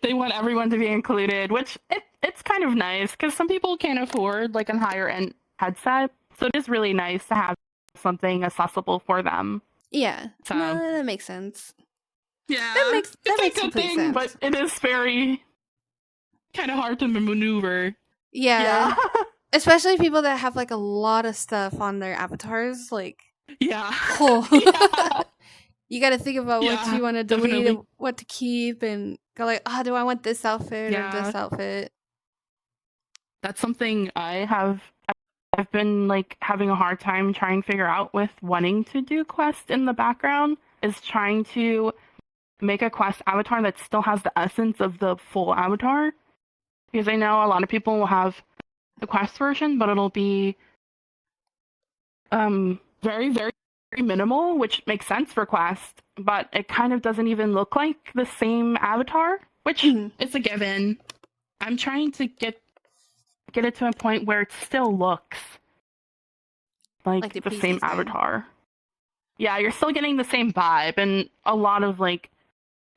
They want everyone to be included, which it's kind of nice because some people can't afford like a higher end headset. So it is really nice to have something accessible for them. Yeah. So no, that makes sense. Yeah. That makes complete sense. But it is very kind of hard to maneuver. Yeah. Especially people that have like a lot of stuff on their avatars, like Yeah. Oh. You got to think about what Yeah, you want to delete definitely. and what to keep, and go like, oh, do I want this outfit or Yeah, this outfit? that's something I've been like having a hard time trying to figure out with wanting to do quests in the background is trying to make a quest avatar that still has the essence of the full avatar. Because I know a lot of people will have the quest version, but it'll be very, very, very minimal, which makes sense for quest, but it kind of doesn't even look like the same avatar, which Mhm. is a given. I'm trying to get it to a point where it still looks Like the like the same PCs did. avatar. Yeah, you're still getting the same vibe and a lot of like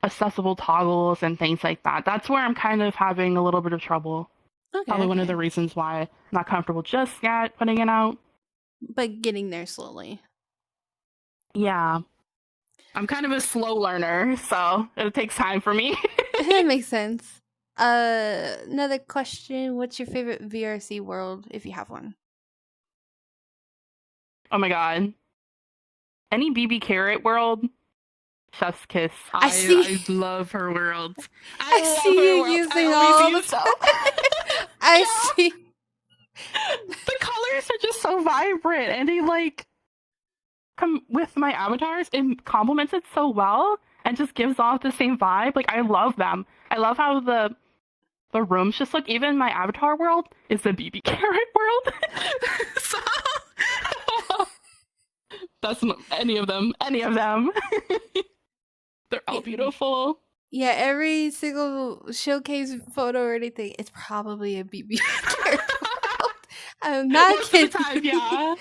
accessible toggles and things like that. That's where I'm kind of having a little bit of trouble. Okay, Probably one of okay. the reasons why I'm not comfortable just yet putting it out. But getting there slowly. Yeah, I'm kind of a slow learner, so it takes time for me. That makes sense. Another question. What's your favorite VRC world, if you have one? Oh my god. Any BB Carrot world, chef's kiss. I see. I love her worlds. I I love see her you worlds. I using always all the use them. time. I Yeah, see. the colors are just so vibrant, and they like come with my avatars. It complements it so well, and just gives off the same vibe. Like I love them. I love how the rooms just look. Even my avatar world is the BB Carrot world. So that's any of them. Any of them. They're all beautiful. Yeah, every single showcase photo or anything, it's probably a BB Carrot world. I'm not Most of the kidding. time, yeah.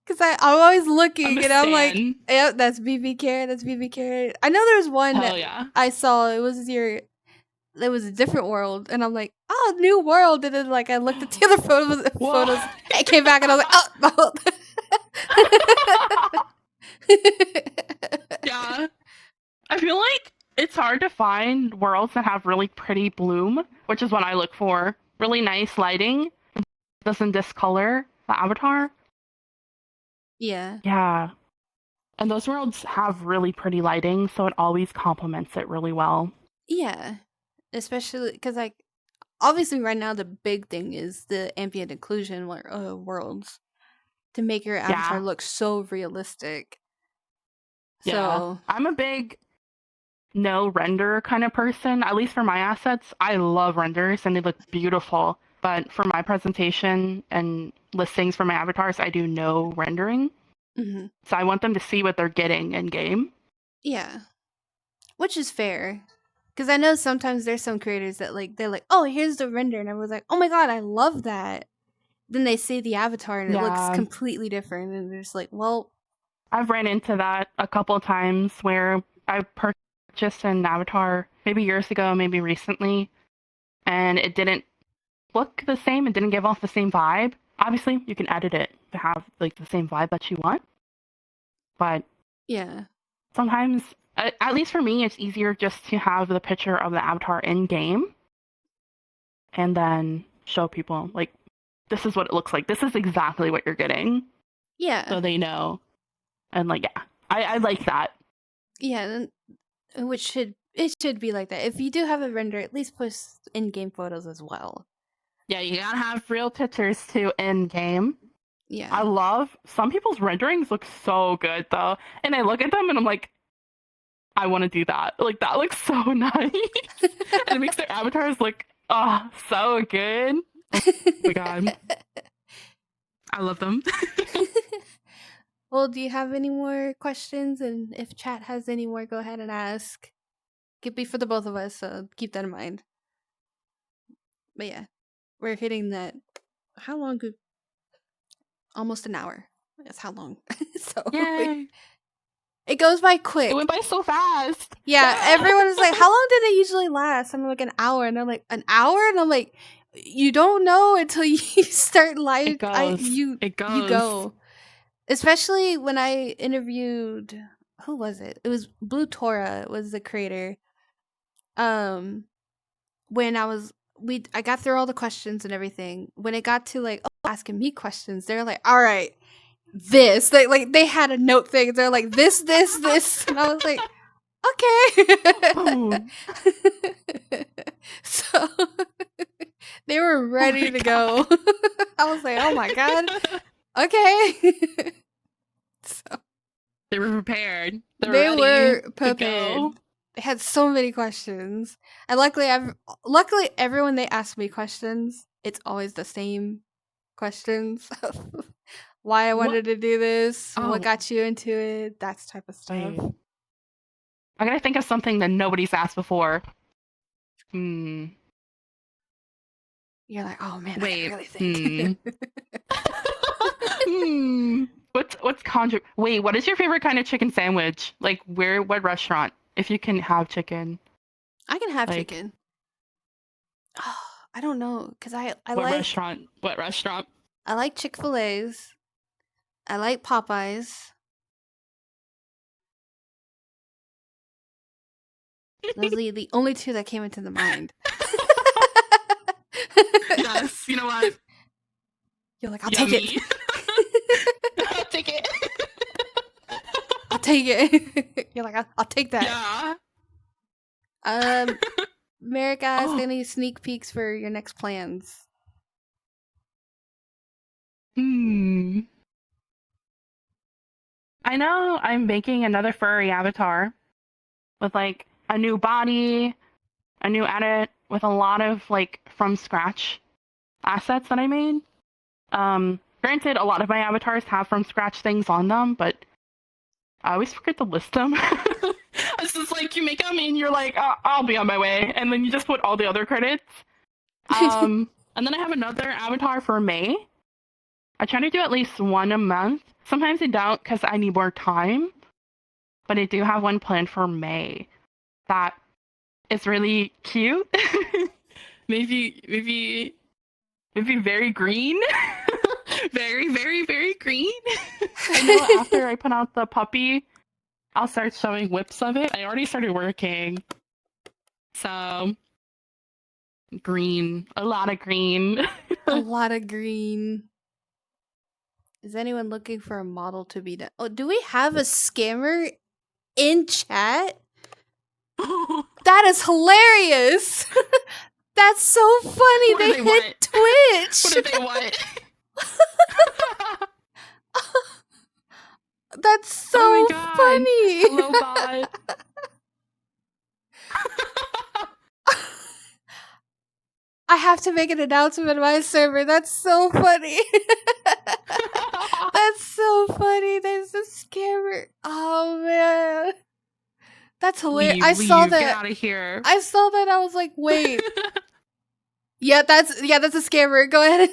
Because I'm always I'm looking a and I'm like, stan. yep, that's BB Carrot, that's BB Carrot. I know there's one Hell that yeah. I saw, it was a different world, and I'm like, oh, new world. And then like I looked at the other Whoa. photos, I came back and I was like, oh, Yeah. I feel like it's hard to find worlds that have really pretty bloom, which is what I look for. Really nice lighting, doesn't discolor the avatar. yeah, Yeah. And those worlds have really pretty lighting, so it always complements it really well. yeah, especially because like obviously right now the big thing is the ambient occlusion worlds to make your avatar Yeah. look so realistic. Yeah. So I'm a big no render kind of person, at least for my assets. I love renders and they look beautiful. But for my presentation and listings for my avatars, I do no rendering. mhm. So I want them to see what they're getting in game. Yeah, which is fair. Because I know sometimes there's some creators that like they're like, oh, here's the render, and everyone's like, oh my god, I love that. Then they see the avatar and it looks Yeah, completely different, and they're just like, well, I've ran into that a couple of times where I purchased an avatar maybe years ago, maybe recently, and it didn't look the same. It didn't give off the same vibe. Obviously, you can edit it to have like the same vibe that you want, but yeah, sometimes, at least for me, it's easier just to have the picture of the avatar in game and then show people like this is what it looks like. This is exactly what you're getting, yeah, so they know. And like, yeah, I like that. yeah. Which should be like that. If you do have a render, at least post in-game photos as well. Yeah, you gotta have real pictures too in game. I Yeah. love some people's renderings look so good though, and I look at them and I'm like, I want to do that. Like that looks so nice, and it makes their avatars look so good. Oh my god, I love them. Well, do you have any more questions? And if chat has any more, go ahead and ask. Could be for the both of us, so keep that in mind. But yeah, we're hitting that. How long? Almost an hour. That's how long. So Yay! it goes by It quick. went by so fast. Yeah, Yeah. everyone is like, "How long did it usually last?" I'm like, "An hour," and I'm like, "An hour?" And I'm like, "You don't know until you start live. It goes. You It you goes. go." Especially when I interviewed, who was it? It was Blue Tora was the creator. Um, when I got through all the questions and everything. When it got to like asking me questions, they're like, "All right, this. They had a note thing. They're like this, and I was like, okay. So they were ready to go. I was like, oh my god, okay. So they were prepared. They were prepared. Go. They had so many questions, and luckily everyone they asked me questions, it's always the same questions. Why I wanted to do this, what got you into it, that type of stuff. Wait. I gotta think of something that nobody's asked before. You're like, oh man, I gotta really think. What's Wait, what is your favorite kind of chicken sandwich? Like, what restaurant? If you can have chicken. I can have chicken. Oh, I don't know, because I what like restaurant? What restaurant? I like Chick-fil-A's. I like Popeyes. Those are the only two that came into the mind. Yes, you know what? You're like, I'll take it. I'll take it. I'll take it. You're like, I'll take that. Yeah. Merrick asked any sneak peeks for your next plans? I know I'm making another furry avatar with like a new body, a new edit, with a lot of like from scratch assets that I made. Granted, a lot of my avatars have from scratch things on them, but I always forget to list them. It's just like you make them and you're like, I'll be on my way, and then you just put all the other credits. And then I have another avatar for May. I try to do at least one a month. Sometimes I don't because I need more time, but I do have one planned for May that is really cute. maybe very green. Very, very, very green. I know after I put out the puppy, I'll start showing whips of it. I already started working. So, green. A lot of green. A lot of green. Is anyone looking for a model to be done? Oh, do we have a scammer in chat? That is hilarious. That's so funny. They hit Twitch. What did they want? That's so funny. Hello, bot. I have to make an announcement on my server. That's so funny. That's so funny. There's a scammer. Oh man, that's hilarious. I saw that. Get out of here. I saw that. I was like, wait. That's a scammer. Go ahead.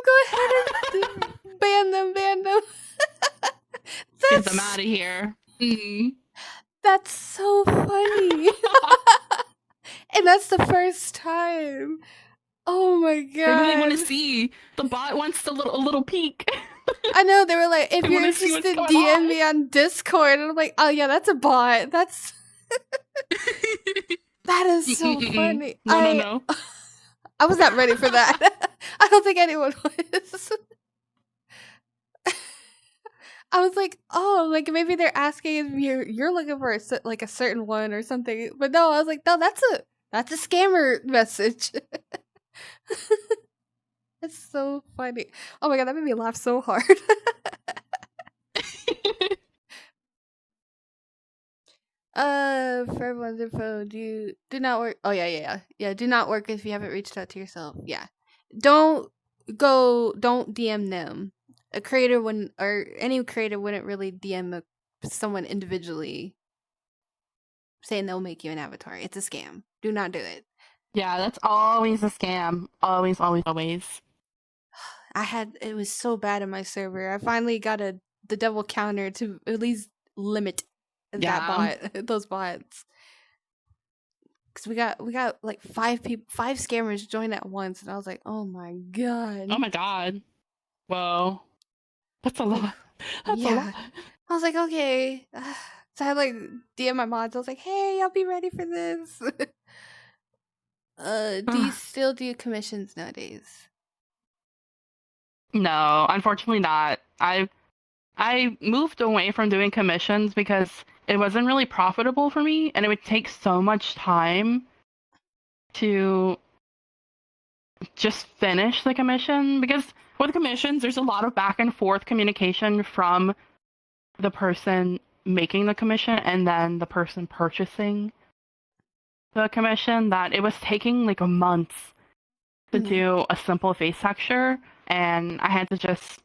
Go ahead and ban them. Get them out of here. That's so funny. And that's the first time. Oh my god. They really want to see. The bot wants a little peek. I know, they were like, if you're interested, DM me on Discord. And I'm like, oh yeah, that's a bot. That's that is so funny. No. I was not ready for that. I don't think anyone was. I was like, oh, like maybe they're asking if you're looking for a certain one or something. But no, I was like, no, that's a scammer message. It's so funny. Oh my god, that made me laugh so hard. For everyone's info, do not work. Oh yeah. Do not work if you haven't reached out to yourself. Yeah, don't DM them. A creator wouldn't, or any creator wouldn't really DM someone individually saying they'll make you an avatar. It's a scam. Do not do it. Yeah, that's always a scam. Always. It was so bad in my server. I finally got the double counter to at least limit those bots. Because we got like 5 scammers joined at once, and I was like, oh my god. Oh my god. Whoa. That's a lot. That's a lot. I was like, okay. So I like DM my mods. I was like, hey, I'll be ready for this. Do you still do commissions nowadays? No, unfortunately not. I moved away from doing commissions because it wasn't really profitable for me, and it would take so much time to just finish the commission. Because with commissions, there's a lot of back and forth communication from the person making the commission and then the person purchasing the commission, that it was taking like a month to Mhm. do a simple face texture, and I had to just,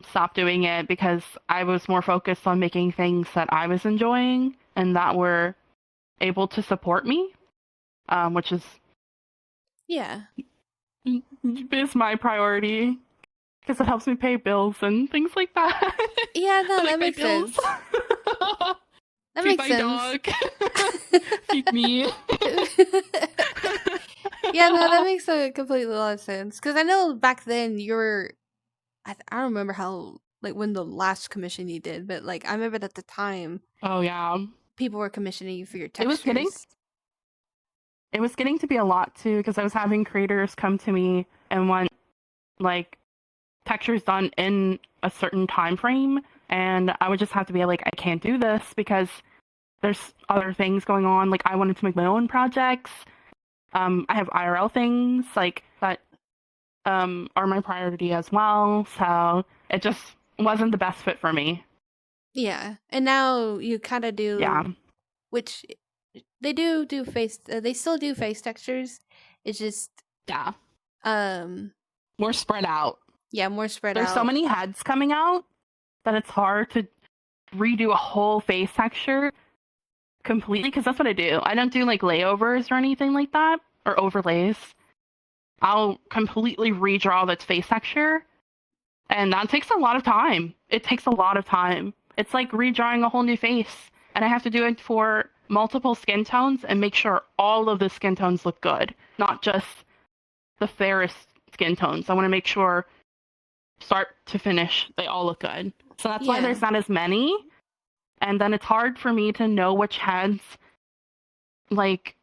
stop doing it because I was more focused on making things that I was enjoying and that were able to support me, which Yeah. is my priority because it helps me pay bills and things like that. Yeah, I no, like that my makes bills. sense. That Feed makes my sense. dog. Feed me. Yeah, no, that makes a completely lot of sense. Because I know back then you were, I don't remember how, like, when the last commission you did, but, like, I remember at the time Oh yeah. people were commissioning you for your It was getting textures. it was getting to be a lot too because I was having creators come to me and want like textures done in a certain time frame, and I would just have to be like, I can't do this because there's other things going on. Like I wanted to make my own projects. I have IRL things like that are my priority as well. So it just wasn't the best fit for me. Yeah, and now you kind of Yeah, do, which they do face. They still do face textures. It's just, yeah, um, more spread out. yeah, more spread There's so out. many heads coming out that it's hard to redo a whole face texture completely because that's what I do. I don't do like layovers or anything like that or overlays. I'll completely redraw the face texture, and that takes a lot of time. It takes a lot of time. It's like redrawing a whole new face, and I have to do it for multiple skin tones and make sure all of the skin tones look good, not just the fairest skin tones. I want to make sure start to finish they all look good. So that's why Yeah. there's not as many, and then it's hard for me to know which heads like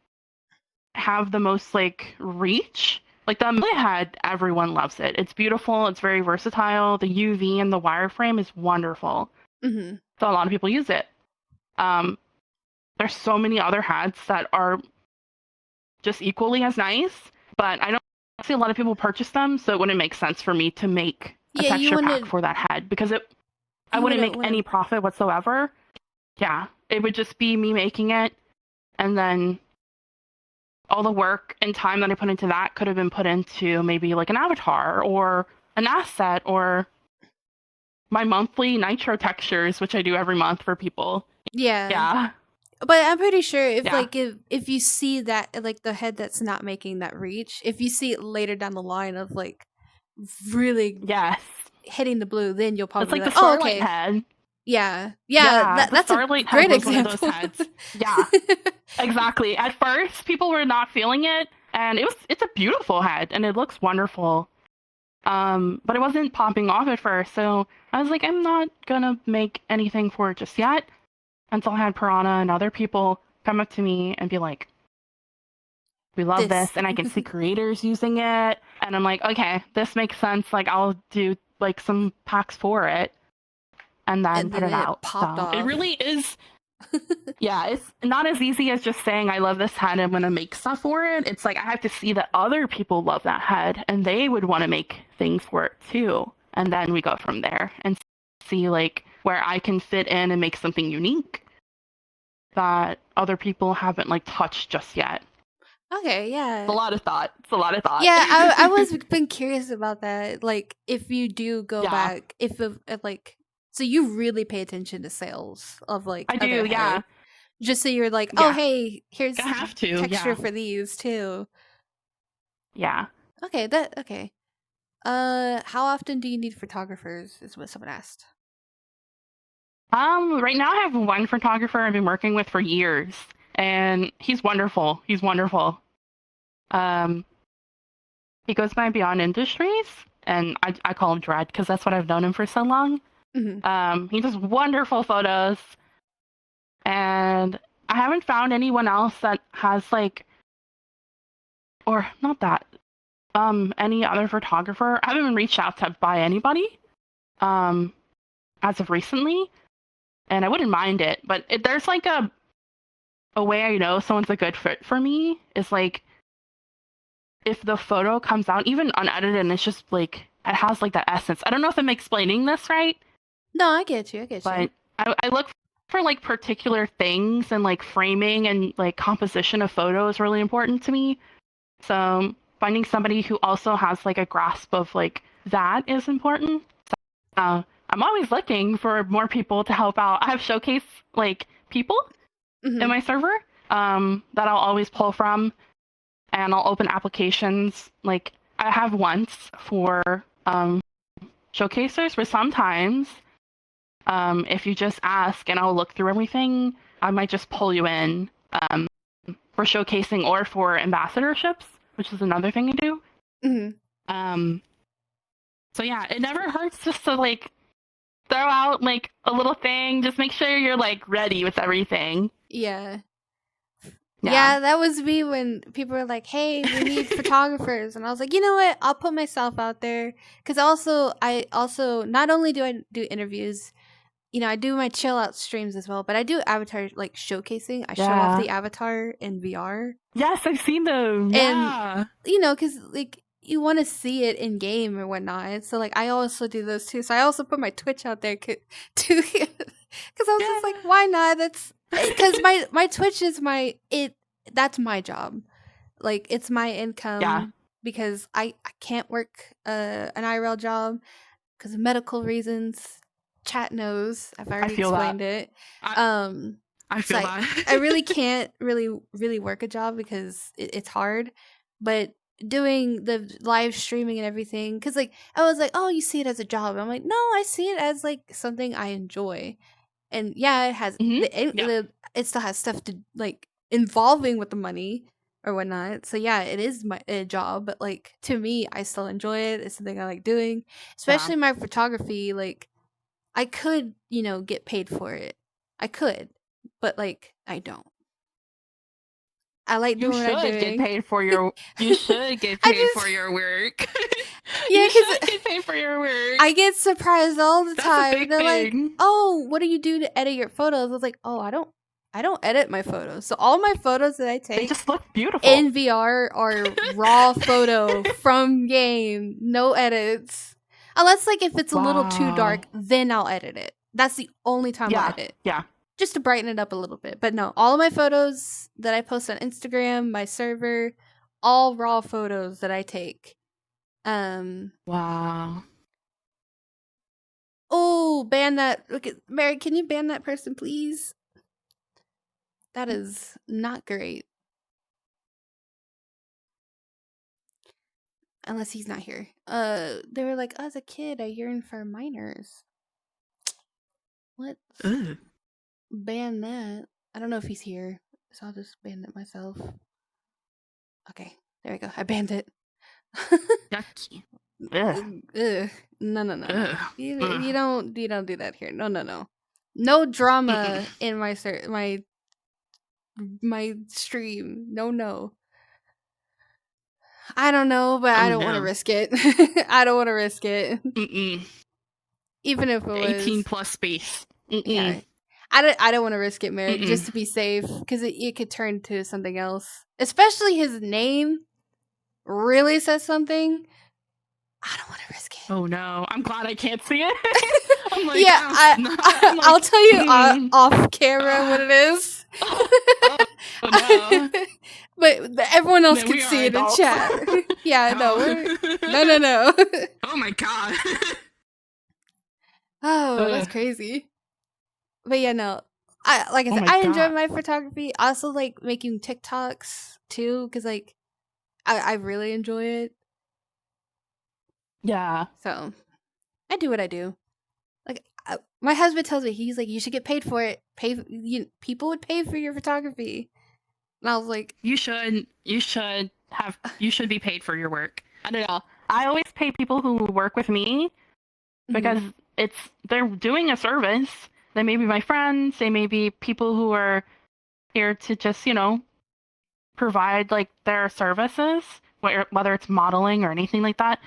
have the most like reach. Like the Amelia head, everyone loves it. It's beautiful. It's very versatile. The UV and the wireframe is wonderful. Mm-hmm. So a lot of people use it. Um, there's so many other hats that are just equally as nice, but I don't see a lot of people purchase them, so it wouldn't make sense for me to make a Yeah, texture pack for that head because I you wouldn't wouldn't make want any to. profit whatsoever. Yeah, it would just be me making it, and then all the work and time that I put into that could have been put into maybe like an avatar or an asset or my monthly nitro textures, which I do every month for people. Yeah. Yeah, But I'm pretty sure if yeah, like if you see that, like, the head that's not making that reach, if you see it later down the line of like really yes. hitting the blue, then you'll It's probably be like the like, "Oh, Starlight okay." head. Yeah. Yeah, Yeah, the that's a Starlight head great was one of those example. heads. Yeah, exactly. At first, people were not feeling it, and it's a beautiful head, and it looks wonderful. But it wasn't popping off at first, so I was like, I'm not gonna make anything for it just yet until I had Piranha and other people come up to me and be like, we love this, This. and I can see creators using it, and I'm like, okay, this makes sense. Like, I'll do like some packs for it and then And put then it it out. popped So it off. really is. Yeah, it's not as easy as just saying I love this head and I'm gonna make stuff for it. It's like I have to see that other people love that head and they would want to make things for it too. And then we go from there and see like where I can fit in and make something unique that other people haven't like touched just yet. Okay, It's a yeah. lot of thought. It's a lot of thought. Yeah, I was been curious about that. Like, if you do go Yeah, back, if like, so you really pay attention to sales of like I other do. heads, Yeah, just so you're like, oh yeah. hey, I here's have to. texture Yeah, for these too. yeah. Okay, that okay. How often do you need photographers? Is what someone asked. Right now I have one photographer I've been working with for years, and he's wonderful. He's wonderful. Um, he goes by Beyond Industries, and I call him Dread because that's what I've known him for so long. Hmm. He does wonderful photos, and I haven't found anyone else that has like, or not that. any other photographer. I haven't been reached out to by anybody um, as of recently, and I wouldn't mind it. But there's like a way I know someone's a good fit for me is like if the photo comes out even unedited and it's just like it has like that essence. I don't know if I'm explaining this right, No, I get you. I get you. but I look for like particular things, and like framing and like composition of photo is really important to me. So finding somebody who also has like a grasp of like that is important. I'm always looking for more people to help out. I have showcase like people in Hmm. my server that I'll always pull from, and I'll open applications. Like I have once for showcasers, but sometimes if you just ask and I'll look through everything, I might just pull you in for showcasing or for ambassadorships, which is another thing I do. Hmm. Um, so yeah, it never hurts just to like throw out like a little thing. Just make sure you're like ready with everything. Yeah. Yeah. Yeah, that was me when people were like, "Hey, we need photographers," and I was like, "You know what? I'll put myself out there." Because I also not only do I do interviews, I do my chill out streams as well, but I do avatar like showcasing. I show off Yeah. the avatar in VR, Yes, I've seen them. and Yeah. because like you want to see it in game or whatnot. So like I also do those too. So I also put my Twitch out there too, because I was just like, Yeah. why not? That's because my Twitch is that's my job. Like it's my Yeah. income because I can't work an IRL job because of medical reasons. Chat knows. I've I already feel that. explained it. I Um, I so feel I that. really can't really work a job because it's hard. But doing the live streaming and everything, because like I was like, oh, you see it as a job. I'm like, no, I see it as like something I enjoy. And yeah, it has Mhm. Yeah. it still has stuff to like involving with the money or whatnot. So yeah, it is my a job, but like to me, I still enjoy it. It's something I like doing, Yeah. especially my photography. Like I could, get paid for it. I could, but like I don't. I like You doing what I'm should get doing. paid for your you should get I paid for just your work. yeah, You because should get paid for your I work. get surprised all the That's a time. big They're like, thing. "Oh, what do you do to edit your photos?" I was like, "Oh, I don't edit my photos. So all my photos that I They take just look beautiful. in VR are raw photo from game, no edits. Unless like if it's a little too Wow. dark, then I'll edit it. That's the only time I'll Yeah. edit. Yeah. Just to brighten it up a little bit. But no, all of my photos that I post on Instagram, my server, all raw photos that I take. Um Wow. oh, ban that. Look at Mary, can you ban that person please? That is not great. Unless he's not here. They were like, as a kid, I yearned for minors. Let's Ugh. ban that. I don't know if he's here, so I'll just ban it myself. Okay, there we go. I banned it. Yucky. Ugh. Ugh. No, no, no, no. Ugh. You Ugh. don't do that here. No, no, no. No Mm-mm. drama in my stream. No, no. I don't know, but Oh I don't want to no. risk it. I don't want to risk it, Mm-mm. even if it 18 was. plus space. Mm-mm. Yeah, I don't want to risk it, Merrick, Mm-mm. just to be safe, because it could turn to something else. Especially his name really says something. I don't want to risk it. Oh no. I'm glad I can't see it. I'm like, Yeah, I'm I'll like, tell you mm, off camera what ah, it is. oh, oh, oh no. But everyone else Then could we are see it in adults. chat. Yeah, no, no, no, Oh. no. Oh my god. Oh, that's Ugh. crazy. But yeah, no. I like I Oh said, my I enjoy god. my photography. I also like making TikToks too, because like I really enjoy it. Yeah. So I do what I do. Like my husband tells me, he's like, you should get paid for it. People would pay for your photography, and I was like, You should be paid for your work. I don't know. I always pay people who work with me mhm, because they're doing a service. They may be my friends, they may be people who are here to just, provide like their services. whether it's modeling or anything like that,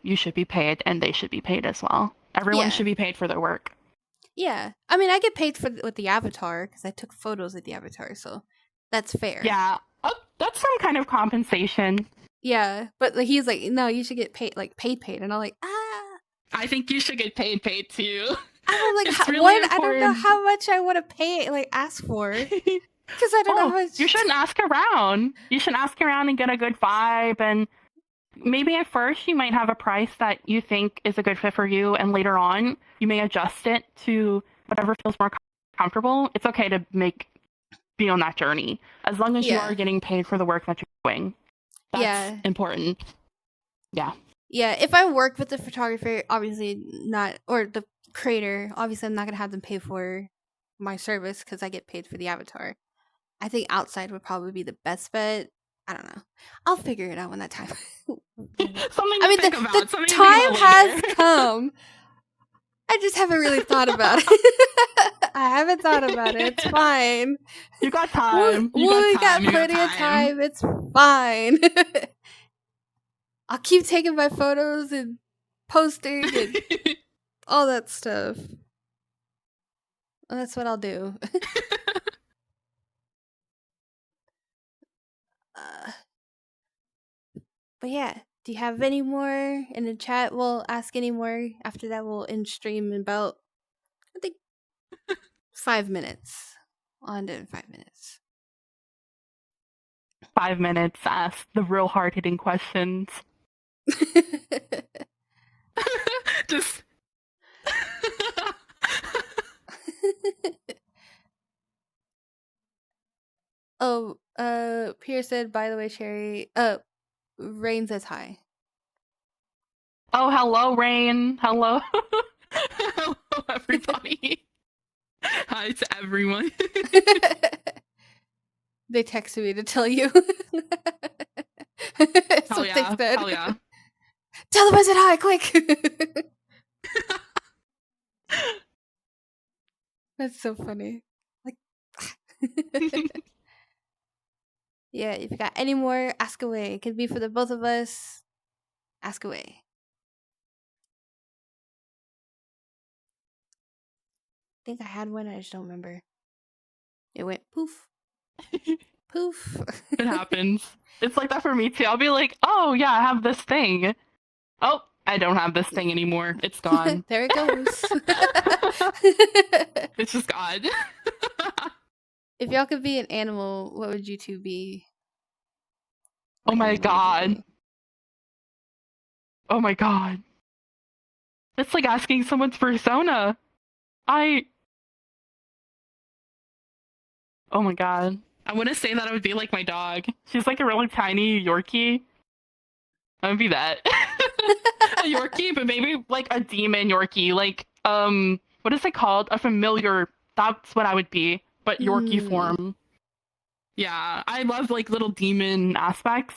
you should be paid, and they should be paid as well. Everyone Yeah. should be paid for their work. Yeah. I mean, I get paid with the avatar because I took photos with the avatar, so that's fair. Yeah, that's some kind of compensation. Yeah, but like, he's like, no, you should get paid, like paid, and I'm like, I think you should get paid too. I'm like, It's really one, I don't know how much I want to pay, like ask for, because I don't know how much. You shouldn't ask around. You should ask around and get a good vibe, and maybe at first you might have a price that you think is a good fit for you, and later on you may adjust it to whatever feels more comfortable. It's okay to be on that journey as long as you are getting paid for the work that you're doing. That's important. Yeah. Yeah, if I work with the photographer, obviously not, or the creator, obviously I'm not gonna have them pay for my service because I get paid for the avatar. I think outside would probably be the best bet. I don't know. I'll figure it out when that time. The time has come. I just haven't really thought about it. I haven't thought about it. It's fine. You got time. We got plenty of time. It's fine. I'll keep taking my photos and posting and all that stuff. That's what I'll do. But yeah, do you have any more in the chat? We'll ask any more. After that, we'll end stream in about, I think, 5 minutes. I'll end it in 5 minutes. 5 minutes, ask the real hard-hitting questions. Just... Oh, Pierre said, by the way, Chaerii, Rain says hi. Oh, hello, Rain. Hello. Hello, everybody. Hi to everyone. They texted me to tell you. Hell yeah. Hell yeah. Tell them I said hi, quick. That's so funny. Like, yeah, if you got any more, ask away. It could be for the both of us. Ask away. I think I had one, I just don't remember. It went poof. Poof. It happens. It's like that for me too. I'll be like, oh yeah, I have this thing. Oh, I don't have this thing anymore. It's gone. There it goes. It's just gone. If y'all could be an animal, what would you two be? Oh my god. Oh my god. It's like asking someone's persona. Oh my god. I wouldn't say that I would be like my dog. She's like a really tiny Yorkie. I would be that. A Yorkie, but maybe like a demon Yorkie. Like, what is it called? A familiar. That's what I would be, but Yorkie form. Yeah, I love like little demon aspects.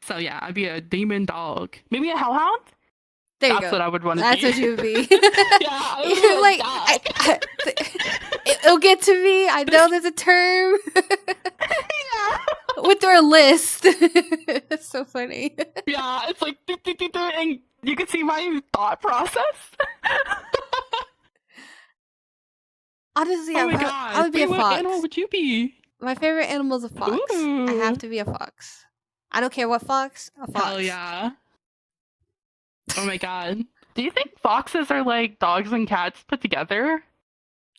So yeah, I'd be a demon dog. Maybe a hellhound? There you go. That's what I would want to be. That's what you would be. Yeah, you're like, it'll get to me. I know there's a term. Yeah. With their list. It's so funny. Yeah, it's like, and you can see my thought process. Honestly, oh my god. I would be a fox. What animal would you be? My favorite animal is a fox. Ooh. I have to be a fox. I don't care what fox. A fox. Hell yeah. Oh my god. Do you think foxes are like dogs and cats put together?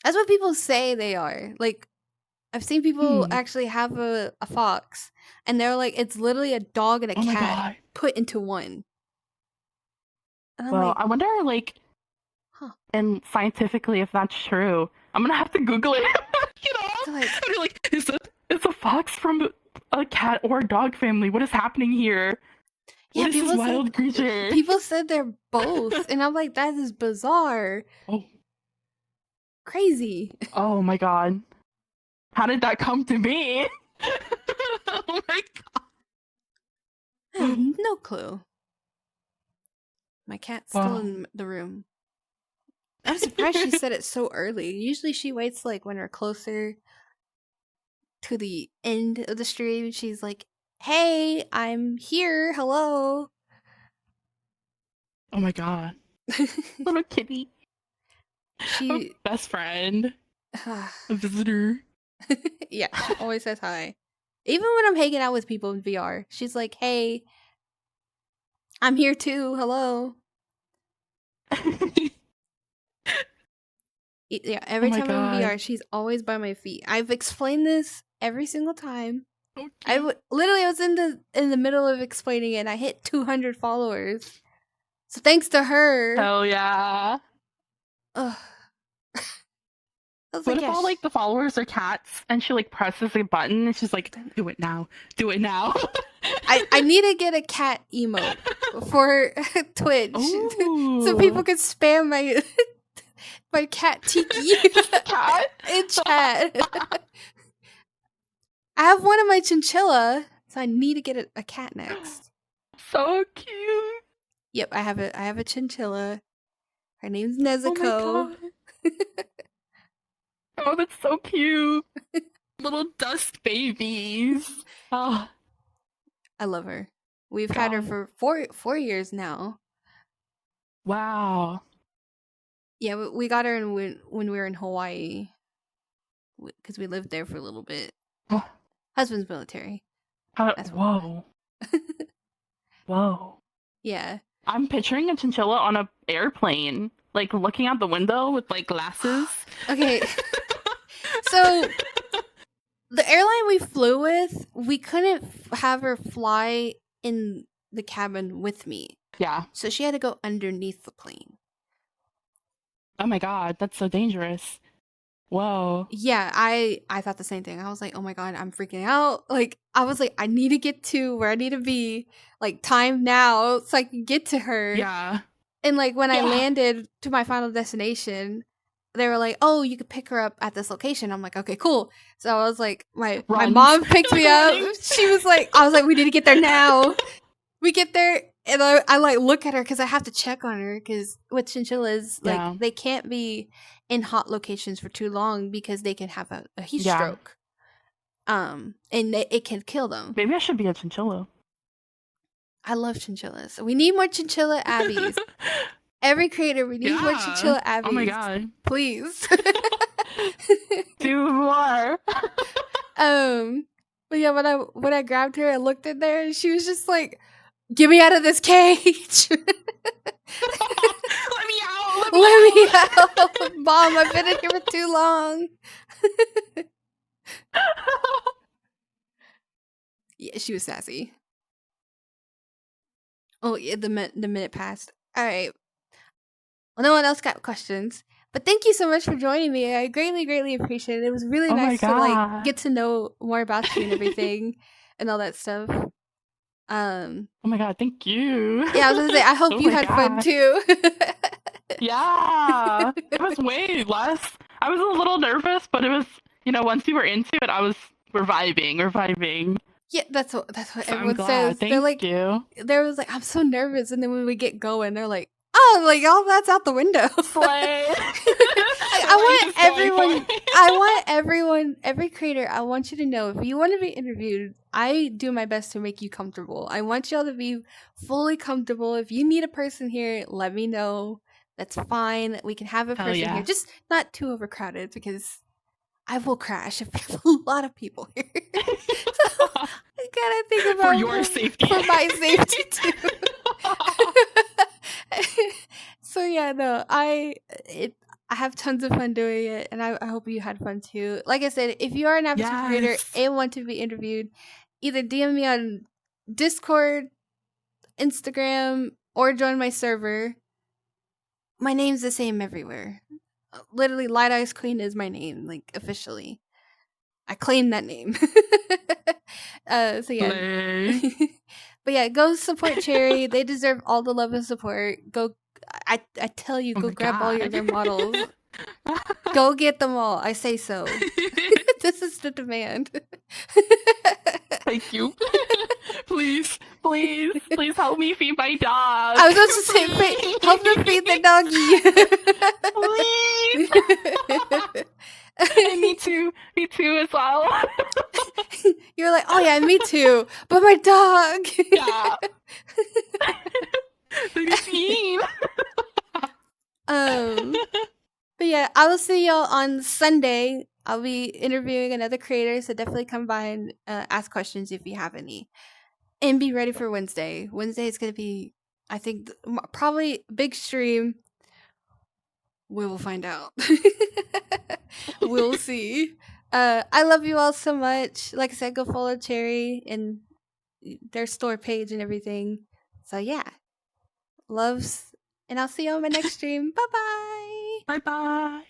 That's what people say they are. Like, I've seen people actually have a fox, and they're like, it's literally a dog and a cat put into one. And well, like, I wonder, like, and scientifically, if that's true. I'm gonna have to Google it. You know? Like, I'd be like, is a fox from a cat or a dog family? What is happening here? Yeah, what is this wild creature? People said they're both, and I'm like, that is bizarre. Oh. Crazy. Oh my god. How did that come to me? Oh my god. I have no clue. My cat's still in the room. I'm surprised she said it so early. Usually she waits like when we're closer to the end of the stream. She's like, hey, I'm here. Hello. Oh my god. Little kitty. A She, best friend. A visitor. yeah, she always says hi. Even when I'm hanging out with people in VR, she's like, hey, I'm here too. Hello. Yeah, Oh every my time I'm in god. VR, she's always by my feet. I've explained this every single time. So I cute. literally I was in the middle of explaining it and I hit 200 followers. So thanks to her. Hell yeah. Ugh. I was What like, if yeah, all like the followers are cats and she like presses a button and she's like, do it now. Do it now. I need to get a cat emote for Twitch so people Ooh. can spam my my cat Tiki Just a cat? in chat. I have one of my chinchilla, so I need to get a cat next. So cute. Yep, I have a chinchilla. Her name's Oh my Nezuko. god. Oh, that's so cute. Little dust babies. Oh, I love her. We've had her god. for 4 years now. Wow. Yeah, we got her when we were in Hawaii because we lived there for a little bit. Oh, Husband's military. That's why. whoa. Whoa. Yeah. I'm picturing a chinchilla on an airplane, like looking out the window with like glasses. Okay. So the airline we flew with, we couldn't have her fly in the cabin with me. Yeah. So she had to go underneath the plane. Oh my god, that's so dangerous. Whoa. Yeah, I thought the same thing. I was like, "Oh my god, I'm freaking out." Like I was like, "I need to get to where I need to be, like time now so I can get to her." Yeah. And like when I Yeah. landed to my final destination, they were like, "Oh, you could pick her up at this location." I'm like, "Okay, cool." So I was like, my Runs. mom picked me up. Running. She was like, I was like, "We need to get there now." We get there and I like look at her because I have to check on her because with chinchillas, like Yeah. they can't be in hot locations for too long because they can have a heat Yeah. stroke. And it can kill them. Maybe I should be a chinchilla. I love chinchillas. We need more chinchilla abbeys. Every creator, we need more chinchilla abbeys. Oh my god. Please. Do more. But yeah, when I grabbed her and looked in there, she was just like, "Get me out of this cage." Let me out. Let me out. Mom, I've been in here for too long. Yeah, she was sassy. Oh, yeah, the minute passed. All right. Well, no one else got questions. But thank you so much for joining me. I greatly, greatly appreciate it. It was really Oh my nice to like God. get to know more about you and everything and all that stuff. Oh my god, thank you. Yeah, I was gonna say I hope Oh you my had fun God. too. Yeah. It was way less. I was a little nervous, but it was, once you were into it, we're vibing. Yeah, that's what So everyone I'm glad. says. They're Thank like, you. there was like, I'm so nervous, and then when we get going, they're like, oh, like all that's out the window. Slay. I want everyone, every creator, I want you to know if you want to be interviewed, I do my best to make you comfortable. I want y'all to be fully comfortable. If you need a person here, let me know. That's fine. We can have a Hell person yeah. here, just not too overcrowded because I will crash if we have a lot of people here. So I gotta think about For your safety. for my safety too. So yeah, no, I have tons of fun doing it, and I hope you had fun too. Like I said, if you are an avatar creator Yes. and want to be interviewed, either DM me on Discord, Instagram, or join my server. My name's the same everywhere. Literally, Light Eyes Queen is my name, like officially. I claim that name. So yeah. Slay. But yeah, go support Chaerii. They deserve all the love and support. Go, I tell you, Oh go my grab all God. their models. Go get them all. I say so. This is the demand. Thank you. Please help me feed my dog. I was about to say, help me feed the Please. And me too as well. You're like, oh yeah, me too, but my dog. Yeah. Mean. But yeah, I will see y'all on Sunday. I'll be interviewing another creator, so definitely come by and ask questions if you have any. And be ready for Wednesday. Wednesday is going to be, I think, probably big stream. We will find out. We'll see. I love you all so much. Like I said, go follow Chaerii and their store page and everything. So yeah, loves, and I'll see you on my next stream. Bye bye. Bye bye.